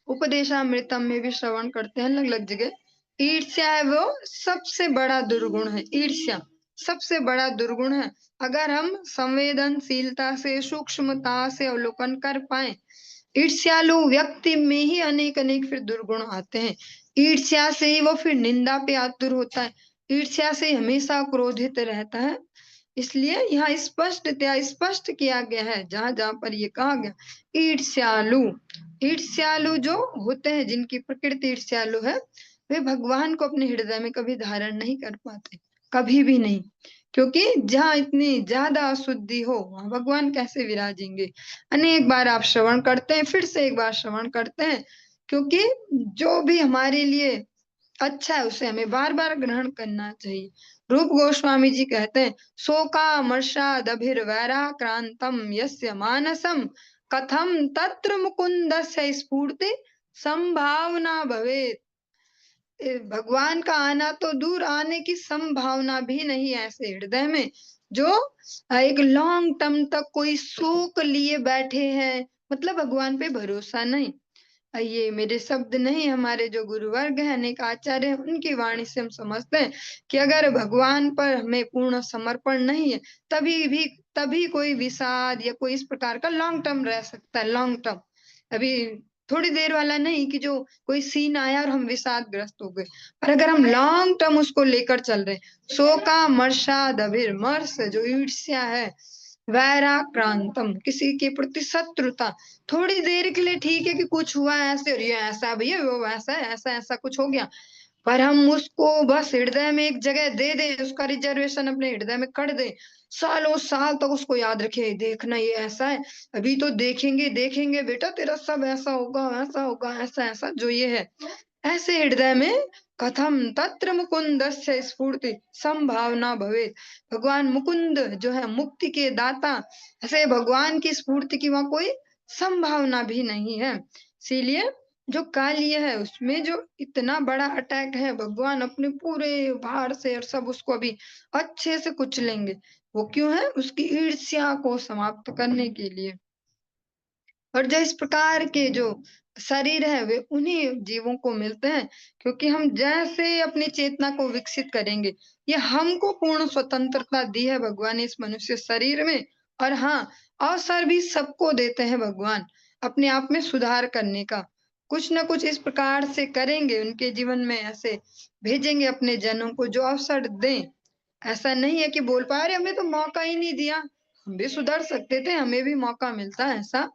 उपदेशामृतम में भी श्रवण करते हैं अलग अलग जगह, ईर्ष्या है वो सबसे बड़ा दुर्गुण है। ईर्ष्या सबसे बड़ा दुर्गुण है। अगर हम संवेदनशीलता से सूक्ष्मता से अवलोकन कर पाए, ईर्ष्यालु व्यक्ति में ही अनेक अनेक फिर दुर्गुण आते हैं। ईर्ष्या से ही वो फिर निंदा पे आतुर होता है, ईर्ष्या से हमेशा क्रोधित रहता है। इसलिए यहाँ स्पष्ट किया गया है, जहां जहां पर ये कहा गया ईर्ष्यालु, ईर्ष्यालु जो होते हैं, जिनकी प्रकृति ईर्ष्यालु है, वे भगवान को अपने हृदय में कभी धारण नहीं कर पाते, कभी भी नहीं। क्योंकि जहाँ इतनी ज्यादा अशुद्धि हो वहां भगवान कैसे विराजेंगे। अनेक बार आप श्रवण करते हैं, फिर से एक बार श्रवण करते हैं, क्योंकि जो भी हमारे लिए अच्छा है उसे हमें बार बार ग्रहण करना चाहिए। रूप गोस्वामी जी कहते हैं, शोकामर्षादभिर्वैराक्रांतं यस्य मानसं कथम तत्र मुकुंदस्य स्फूर्ति संभावना भवेत्। भगवान का आना तो दूर, आने की संभावना भी नहीं है ऐसे हृदय में जो एक लॉन्ग टर्म तक कोई शोक लिए बैठे हैं, मतलब भगवान पे भरोसा नहीं। ये मेरे शब्द नहीं, हमारे जो गुरुवर्ग है, अनेक आचार्य हैं, उनकी वाणी से हम समझते हैं कि अगर भगवान पर हमें पूर्ण समर्पण नहीं है, तभी कोई विषाद या कोई इस प्रकार का लॉन्ग टर्म रह सकता है। लॉन्ग टर्म, अभी थोड़ी देर वाला नहीं कि जो कोई सीन आया और हम विषाद ग्रस्त हो गए। पर अगर हम लॉन्ग टर्म उसको लेकर चल रहे, शोका मर्षाद अभिर्मर्ष जो ईर्ष्या है, वैराक्रांतम किसी के प्रति शत्रुता, थोड़ी देर के लिए ठीक है कि कुछ हुआ ऐसे और ये ऐसा है भैया, वो वैसा है, ऐसा ऐसा कुछ हो गया, पर हम उसको बस हृदय में एक जगह दे दे, उसका रिजर्वेशन अपने हृदय में कर दे, सालों साल तक उसको याद रखे, देखना ये ऐसा है, अभी तो देखेंगे देखेंगे बेटा तेरा सब ऐसा होगा, ऐसा होगा, ऐसा ऐसा जो ये है, ऐसे हृदय में कथम तत्र मुकुंदस्य स्फूर्ति संभावना भवेत। भगवान मुकुंद जो है मुक्ति के दाता, ऐसे भगवान की स्फूर्ति की वहां कोई संभावना भी नहीं है। इसीलिए जो कालिया है उसमें जो इतना बड़ा अटैक है, भगवान अपने पूरे भार से और सब उसको अभी अच्छे से कुचलेंगे। वो क्यों है? उसकी ईर्ष्या को समाप्त करने के लिए। और जो इस प्रकार के जो शरीर है वे उन्हीं जीवों को मिलते हैं, क्योंकि हम जैसे अपनी चेतना को विकसित करेंगे, ये हमको पूर्ण स्वतंत्रता दी है भगवान ने इस मनुष्य शरीर में। और हाँ, अवसर भी सबको देते हैं भगवान अपने आप में सुधार करने का। कुछ ना कुछ इस प्रकार से करेंगे, उनके जीवन में ऐसे भेजेंगे अपने जनों को जो अवसर दें। ऐसा नहीं है कि बोल पा रहे हमें तो मौका ही नहीं दिया, हम भी सुधर सकते थे, हमें भी मौका मिलता है ऐसा।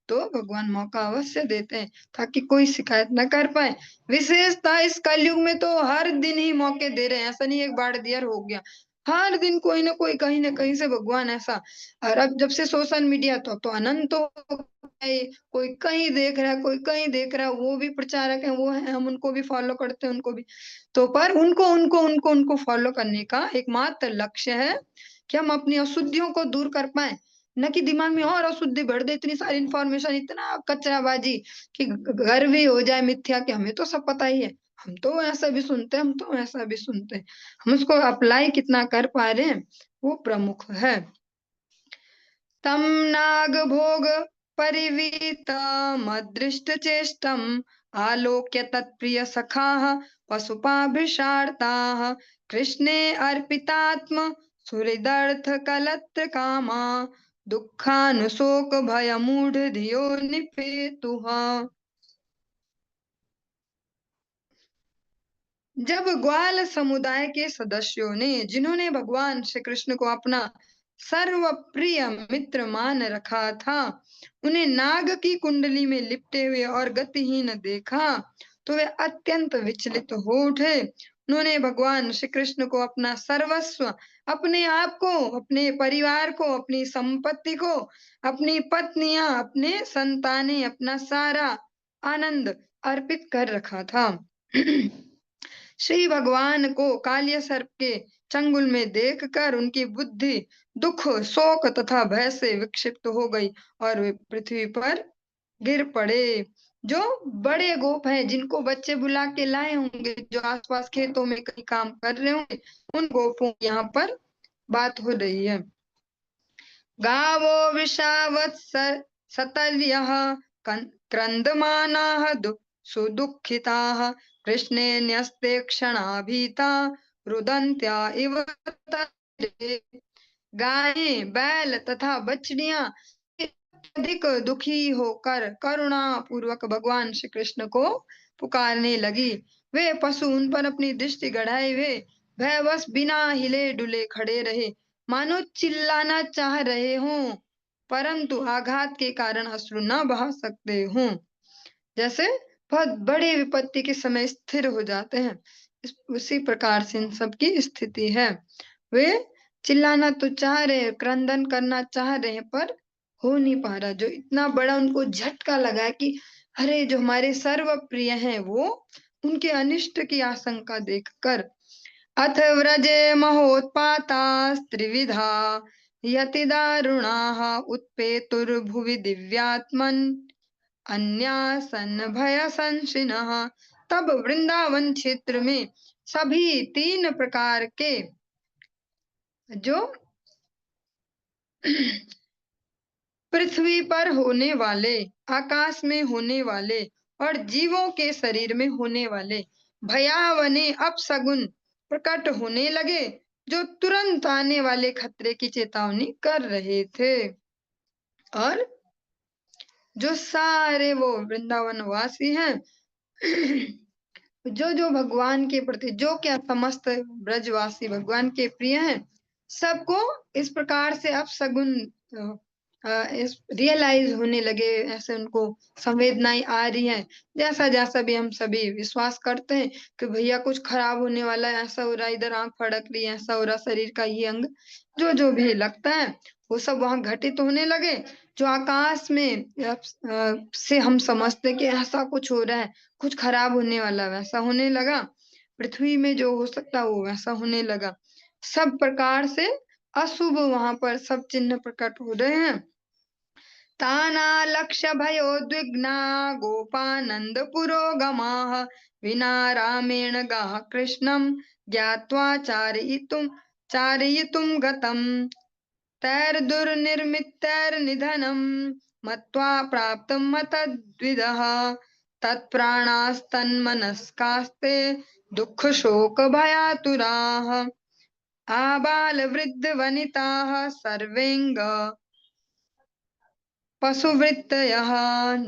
तो भगवान मौका अवश्य देते हैं ताकि कोई शिकायत न कर पाए। विशेषता इस कलयुग में तो हर दिन ही मौके दे रहे हैं, ऐसा नहीं एक बार दिया और हो गया, हर दिन कोई ना कोई कहीं ना कहीं से भगवान ऐसा। और अब जब से सोशल मीडिया तो अब तो अनंत हो है, कोई कहीं देख रहा है, कोई कहीं देख रहा है, वो भी प्रचारक है, वो है, हम उनको भी फॉलो करते हैं, उनको भी। तो पर उनको उनको उनको उनको फॉलो करने का एकमात्र लक्ष्य है कि हम अपनी अशुद्धियों को दूर कर पाए, न कि दिमाग में और अशुद्धि भर दे, इतनी सारी इंफॉर्मेशन, इतना कचराबाजी कि गर्व ही हो जाए मिथ्या कि हमें तो सब पता ही है, हम तो ऐसा भी सुनते हैं, हम तो ऐसा भी सुनते हैं। हम उसको अप्लाई कितना कर पा रहे हैं वो प्रमुख है। तं नागभोग परिवीतमदृष्टचेष्टम् आलोक्य तत्प्रियसखाः पशुपाभिषार्ताः कृष्णे अर्पितात्म सुहृदर्थकलत्रकामा दुःखानुशोकभयमूढधियो निपेतुः। जब ग्वाल समुदाय के सदस्यों ने, जिन्होंने भगवान श्री कृष्ण को अपना सर्वप्रिय मित्र मान रखा था, उन्हें नाग की कुंडली में लिपटे हुए और गतिहीन देखा तो वे अत्यंत विचलित हो उठे। उन्होंने भगवान श्री कृष्ण को अपना सर्वस्व, अपने आप को, अपने परिवार को, अपनी संपत्ति को, अपनी पत्नियां, अपने संतानें, अपना सारा आनंद अर्पित कर रखा था। श्री भगवान को कालिया सर्प के चंगुल में देखकर उनकी बुद्धि दुख, शोक तथा भय से विक्षिप्त हो गई और वे पृथ्वी पर गिर पड़े। जो बड़े गोप हैं, जिनको बच्चे बुला के लाए होंगे, जो आसपास खेतों में कहीं काम कर रहे होंगे, उन गोपों की यहाँ पर बात हो रही है। गावो विषावत् सतल्यः क्रन्दमानाः सुदुःखिताः कृष्णे न्यस्ते क्षणा भीता रुदन्त्या इव तरे। गायें, बैल तथा बछड़ियां अधिक दुखी होकर करुणा पूर्वक भगवान श्री कृष्ण को पुकारने लगी। वे पशु उन पर अपनी दृष्टि गड़ाए हुए भयवश बिना हिले डुले खड़े रहे, मानो चिल्लाना चाह रहे हों, परंतु आघात के कारण अश्रु न बहा सकते हों। जैसे बहुत बड़ी विपत्ति के समय स्थिर हो जाते हैं, उसी प्रकार से इन सब की स्थिति है। वे चिल्लाना तो चाह रहे, क्रंदन करना चाह रहे, पर हो नहीं पा रहा। जो इतना बड़ा उनको झटका लगा कि अरे, जो हमारे सर्व प्रिय हैं, वो उनके अनिष्ट की आशंका देखकर। अथ व्रजे महोत्पाता त्रिविधा यति दारुणाः उत्पेतुर्भुवि दिव्यात्मन् अन्यासन भय संशिनः। तब वृंदावन क्षेत्र में सभी 3 प्रकार के जो पृथ्वी पर होने वाले, आकाश में होने वाले और जीवों के शरीर में होने वाले भयावने अपशगुन प्रकट होने लगे, जो तुरंत आने वाले खतरे की चेतावनी कर रहे थे। और जो सारे वो वृंदावन वासी हैं, जो जो भगवान के प्रति, जो क्या समस्त ब्रजवासी भगवान के प्रिय हैं, सबको इस प्रकार से अपशगुन रियलाइज होने लगे, ऐसे उनको संवेदनाएं आ रही हैं। जैसा जैसा भी हम सभी विश्वास करते हैं कि भैया कुछ खराब होने वाला है, ऐसा हो रहा है, इधर आंख फड़क रही है, ऐसा हो रहा, शरीर का ये अंग, जो जो भी लगता है वो सब वहां घटित होने लगे। जो आकाश में से हम समझते कि ऐसा कुछ हो रहा है, कुछ खराब होने वाला, वैसा होने लगा। पृथ्वी में जो हो सकता वो वैसा होने लगा। सब प्रकार से अशुभ वहां पर सब चिन्ह प्रकट हो रहे हैं। तानालक्ष्य भयोद्विग्ना गोपानंद पुरोगमाः विना रामेण गाः कृष्णं ज्ञात्वा चारयितुं गतम् तैर्दुर्निर्मितैर्निधनं मत्वा प्राप्तं मतद्विदः तत्प्राणास्तन्मनस्कास्ते दुःखशोकभयातुराः आबालवृद्धवनिताः सर्वेङ्ग पशुवृत्तयः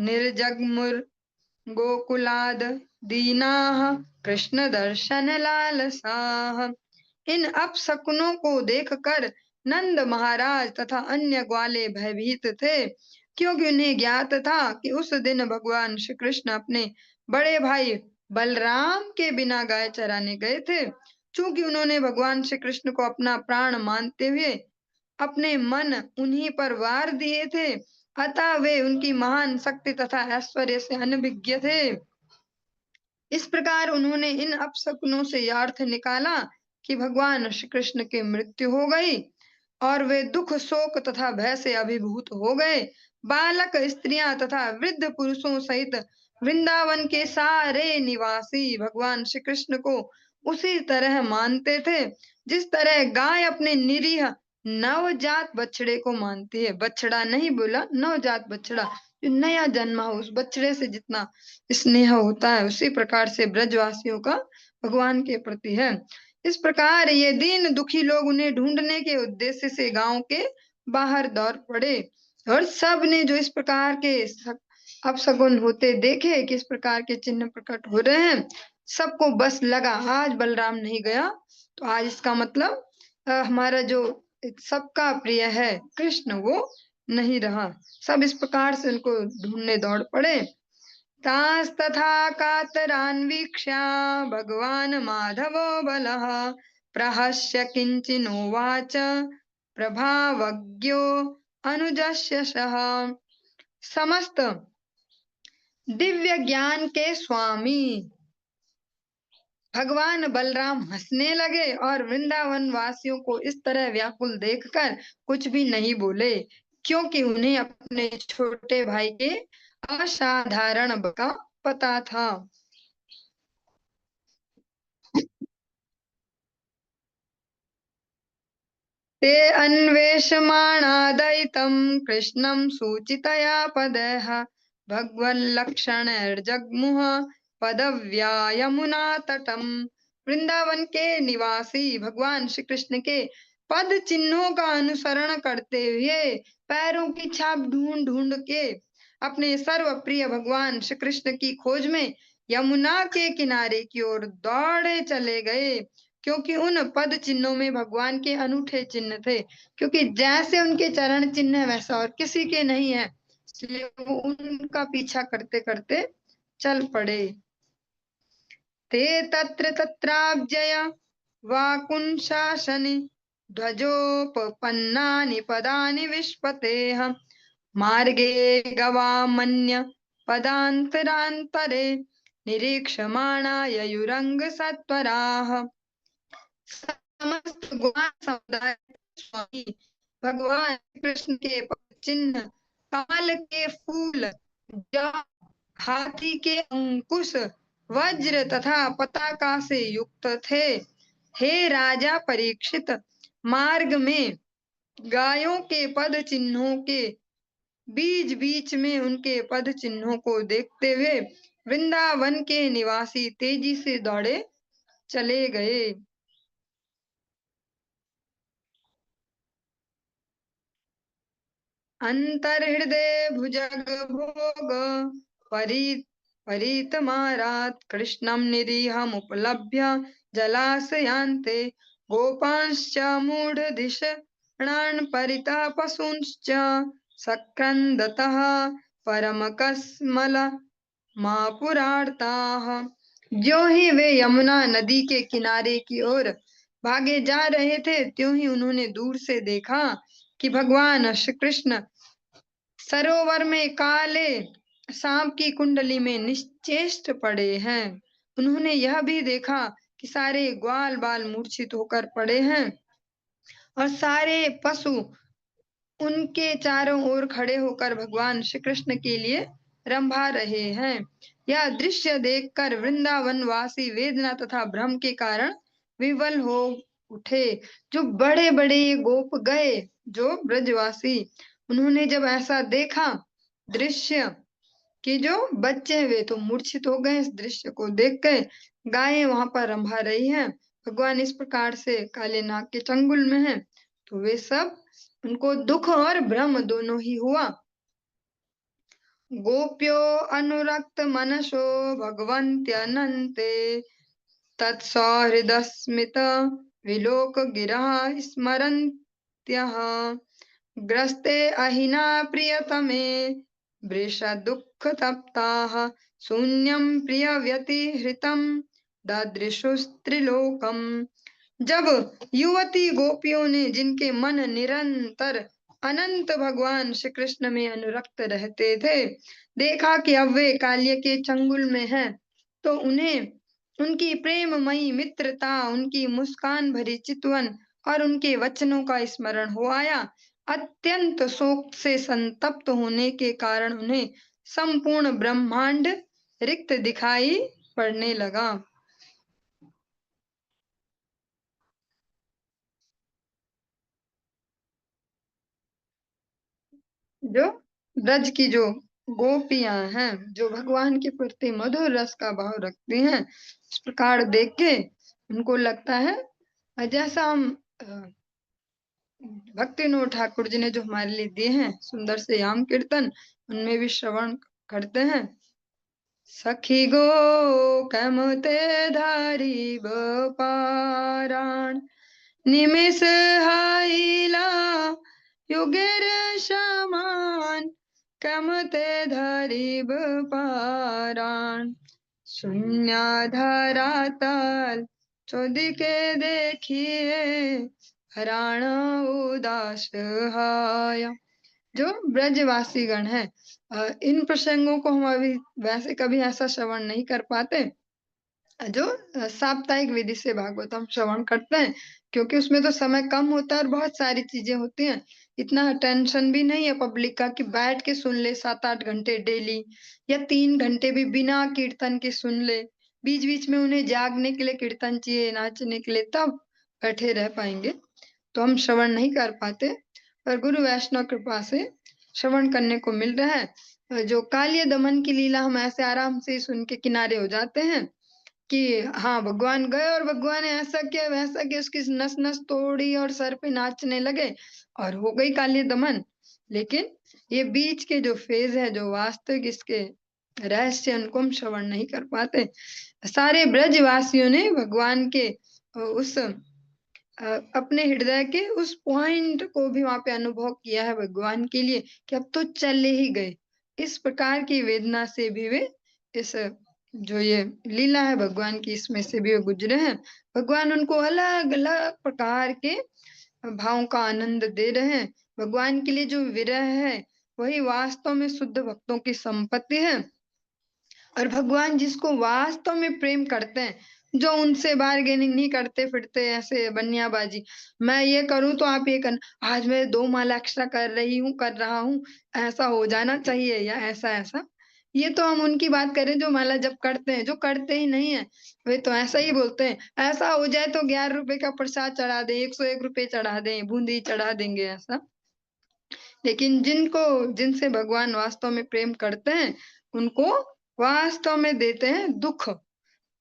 निर्जग्मुर्गोकुलाद् दीनाः कृष्णदर्शनलालसाः। इन अपशकुनों को देखकर नंद महाराज तथा अन्य ग्वाले भयभीत थे, क्योंकि उन्हें ज्ञात था कि उस दिन भगवान श्री कृष्ण अपने बड़े भाई बलराम के बिना गाय चराने गए थे। चूंकि उन्होंने भगवान श्री कृष्ण को अपना प्राण मानते हुए अपने मन उन्हीं पर वार दिए थे, अतः वे उनकी महान शक्ति तथा ऐश्वर्य से अनभिज्ञ थे। इस प्रकार उन्होंने इन अपशकुनों से यह अर्थ निकाला कि भगवान श्री कृष्ण की मृत्यु हो गई और वे दुख शोक तथा भय से अभिभूत हो गए। बालक स्त्रियां तथा वृद्ध पुरुषों सहित वृंदावन के सारे निवासी भगवान श्री कृष्ण को उसी तरह मानते थे जिस तरह गाय अपने निरीह नवजात बछड़े को मानती है। बछड़ा नहीं बोला, नवजात बछड़ा, जो नया जन्मा हो, उस बछड़े से जितना स्नेह होता है उसी प्रकार से ब्रजवासियों का भगवान के प्रति है। इस प्रकार ये दीन दुखी लोग उन्हें ढूंढने के उद्देश्य से गांव के बाहर दौड़ पड़े और सब ने जो इस प्रकार के अपशगुन होते देखे, किस प्रकार के चिन्ह प्रकट हो रहे हैं, सबको बस लगा आज बलराम नहीं गया तो आज इसका मतलब हमारा जो सबका प्रिय है कृष्ण वो नहीं रहा। सब इस प्रकार से उनको ढूंढने दौड़ पड़े। तास्तथा कातरान्वीक्ष्य भगवान् माधवो बलः प्रहस्य किञ्चिन्नोवाच प्रभावज्ञो अनुजस्य सः। समस्त दिव्य ज्ञान के स्वामी भगवान बलराम हंसने लगे और वृंदावन वासियों को इस तरह व्याकुल देखकर कुछ भी नहीं बोले, क्योंकि उन्हें अपने छोटे भाई के असाधारण बल का पता था। ते अन्वेषमाणा दैतं कृष्णं सूचितया पदः भगवल्लक्षणैर्जग्मुः पदव्या यमुना तटम। वृंदावन के निवासी भगवान श्री कृष्ण के पद चिन्हों का अनुसरण करते हुए पैरों की छाप ढूंढ ढूंढ के अपने सर्व प्रिय भगवान श्री कृष्ण की खोज में यमुना के किनारे की ओर दौड़े चले गए, क्योंकि उन पद चिन्हों में भगवान के अनूठे चिन्ह थे। क्योंकि जैसे उनके चरण चिन्ह है वैसा और किसी के नहीं है, इसलिए वो उनका पीछा करते करते चल पड़े। ते तत्र तत्राब्जय वाकुंशासनि ध्वजोपपन्नानि पदानि विश्पतेः मार्गे गवामन्य पदान्तरान्तरे निरीक्षमाणा ययुरंग सत्वराः। समस्त गुण समुदाय स्वामी भगवान कृष्ण के चिन्ह कमल के फूल, हाथी के अंकुश, वज्र तथा पताका से युक्त थे। हे राजा परीक्षित, मार्ग में गायों के पद चिन्हों के बीच बीच में उनके पद चिन्हों को देखते हुए वृंदावन के निवासी तेजी से दौड़े चले गए। अंतर्हृदय भुजग भोग परितमारात् कृष्णं निरीहमुपलभ्य जलाशयान्ते गोपांश्च मूढधिषणान् परितः पशूंश्च सक्रन्दतः परमकस्मलमापुरार्ताः। ज्यों ही वे यमुना नदी के किनारे की ओर भागे जा रहे थे, त्यों ही उन्होंने दूर से देखा कि भगवान श्री कृष्ण सरोवर में काले सांप की कुंडली में निश्चेष्ट पड़े हैं। उन्होंने यह भी देखा कि सारे ग्वाल बाल मूर्छित होकर पड़े हैं और सारे पशु उनके चारों ओर खड़े होकर भगवान श्री कृष्ण के लिए रंभा रहे हैं। यह दृश्य देखकर वृंदावन वासी वेदना तथा भ्रम के कारण विवल हो उठे। जो बड़े बड़े गोप गए, जो ब्रजवासी, उन्होंने जब ऐसा देखा दृश्य कि जो बच्चे वे तो मूर्छित हो गए, इस दृश्य को देख के गायें वहां पर रंभा रही हैं, भगवान इस प्रकार से काले नाग के चंगुल में हैं, तो वे सब उनको दुख और भ्रम दोनों ही हुआ। गोप्यो अनुरक्त मनसो भगवन्त्यनन्ते तत्सौहृदस्मित विलोक गिरः स्मरन्त्यः ग्रस्ते अहिना प्रियतमे वृषदुःखतप्ताः शून्यं प्रियव्यतिहृतं ददृशुस्त्रिलोकम्। जब युवती गोपियों ने, जिनके मन निरंतर अनंत भगवान श्री कृष्ण में अनुरक्त रहते थे। देखा कि अब वे काल्य के चंगुल में हैं, तो उन्हें उनकी प्रेममयी मित्रता, उनकी मुस्कान भरी चितवन और उनके वचनों का स्मरण हो आया। अत्यंत शोक से संतप्त होने के कारण उन्हें संपूर्ण ब्रह्मांड रिक्त दिखाई पड़ने लगा। जो ब्रज की जो गोपियां हैं, जो भगवान के प्रति मधुर रस का भाव रखती हैं, इस प्रकार देख के उनको लगता है जैसा हम भक्ति विनोद ठाकुर जी ने जो हमारे लिए दिए हैं सुंदर से याम कीर्तन, उनमें भी श्रवण करते हैं। सखी गो कमते धारी पारायण, निमिष हाइला युगेर समान, कमते धरिब पारायण। शून्याधारा ताल चौदिके देखिए, हराण उदास हाया। जो ब्रजवासी गण है, इन प्रसंगों को हम अभी वैसे कभी ऐसा श्रवण नहीं कर पाते, जो साप्ताहिक विधि से भागवतम श्रवण करते हैं, क्योंकि उसमें तो समय कम होता है और बहुत सारी चीजें होती हैं। इतना टेंशन भी नहीं है पब्लिक का कि बैठ के सुन ले 7-8 घंटे डेली, या 3 घंटे भी बिना कीर्तन के सुन ले। बीच बीच में उन्हें जागने के लिए कीर्तन चाहिए, नाचने के लिए, तब बैठे रह पाएंगे। तो हम श्रवण नहीं कर पाते, पर गुरु वैष्णव कृपा से श्रवण करने को मिल रहा है। जो कालिय दमन की लीला हम ऐसे आराम से सुन के किनारे हो जाते हैं कि हाँ भगवान गए और भगवान ने ऐसा किया वैसा किया, उसकी नस नस तोड़ी और सर पे नाचने लगे और हो गई काली दमन। लेकिन ये बीच के जो फेज है, जो वास्तविक इसके रहस्य, उनको हम श्रवण नहीं कर पाते। सारे ब्रजवासियों ने भगवान के उस अपने हृदय के उस पॉइंट को भी वहां पे अनुभव किया है भगवान के लिए, कि अब तो चले ही गए। इस प्रकार की वेदना से भी वे इस जो ये लीला है भगवान की, इसमें से भी वो गुजरे हैं। भगवान उनको अलग अलग प्रकार के भावों का आनंद दे रहे हैं। भगवान के लिए जो विरह है, वही वास्तव में शुद्ध भक्तों की संपत्ति है। और भगवान जिसको वास्तव में प्रेम करते हैं, जो उनसे बार्गेनिंग नहीं करते फिरते ऐसे बनियाबाजी, मैं ये करूं तो आप ये करना, आज मैं 2 माला एक्स्ट्रा कर रहा हूँ, ऐसा हो जाना चाहिए, या ऐसा ऐसा। ये तो हम उनकी बात करें जो माला जब करते हैं, जो करते ही नहीं है वे तो ऐसा ही बोलते हैं, ऐसा हो जाए तो 11 रुपए का प्रसाद चढ़ा दें, 101 रुपए चढ़ा दें, बूंदी चढ़ा देंगे, ऐसा। लेकिन जिनसे भगवान वास्तव में प्रेम करते हैं, उनको वास्तव में देते हैं दुख,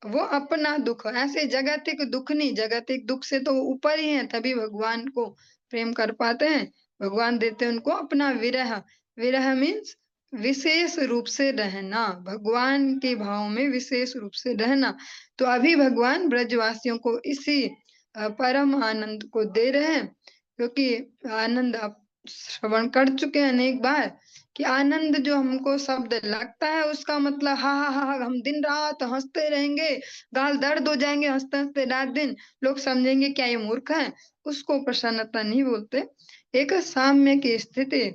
वो अपना दुख, ऐसे जगतिक दुख नहीं, जगतिक दुख से तो ऊपर ही है, तभी भगवान को प्रेम कर पाते हैं। भगवान देते हैं उनको अपना विरह। विरह मीन्स विशेष रूप से रहना, भगवान के भाव में विशेष रूप से रहना। तो अभी भगवान ब्रजवासियों को इसी परम आनंद को दे रहे हैं, क्योंकि आनंद आप श्रवण कर चुके हैं अनेक बार, कि आनंद जो हमको शब्द लगता है, उसका मतलब हा हा हा हम दिन रात हंसते रहेंगे, गाल दर्द हो जाएंगे हंसते हंसते रात दिन, लोग समझेंगे क्या ये मूर्ख है, उसको प्रसन्नता नहीं बोलते। एक साम्य की स्थिति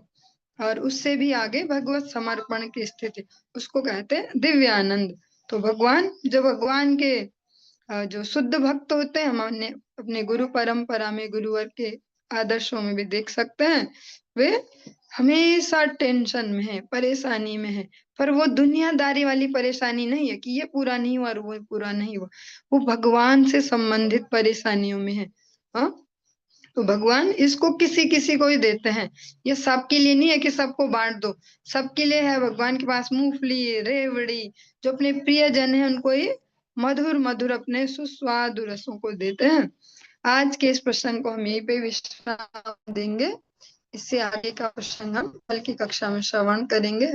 और उससे भी आगे भगवत समर्पण की स्थिति, उसको कहते हैं दिव्य आनंद। तो भगवान, जो भगवान के जो शुद्ध भक्त होते हैं, हम अपने गुरु परंपरा में, गुरुवर के आदर्शों में भी देख सकते हैं, वे हमेशा टेंशन में है, परेशानी में है, पर वो दुनियादारी वाली परेशानी नहीं है कि ये पूरा नहीं हुआ और वो पूरा नहीं हुआ, वो भगवान से संबंधित परेशानियों में है। हाँ, तो भगवान इसको किसी किसी को ही देते हैं, ये सबके लिए नहीं है कि सबको बांट दो, सबके लिए है भगवान के पास मूंगफली, रेवड़ी, जो अपने प्रिय जन है उनको ही मधुर मधुर अपने सुस्वादु रसों को देते हैं। आज के इस प्रसंग को हम यहीं पे विश्राम देंगे, इससे आगे का प्रसंग हम कल की कक्षा में श्रवण करेंगे।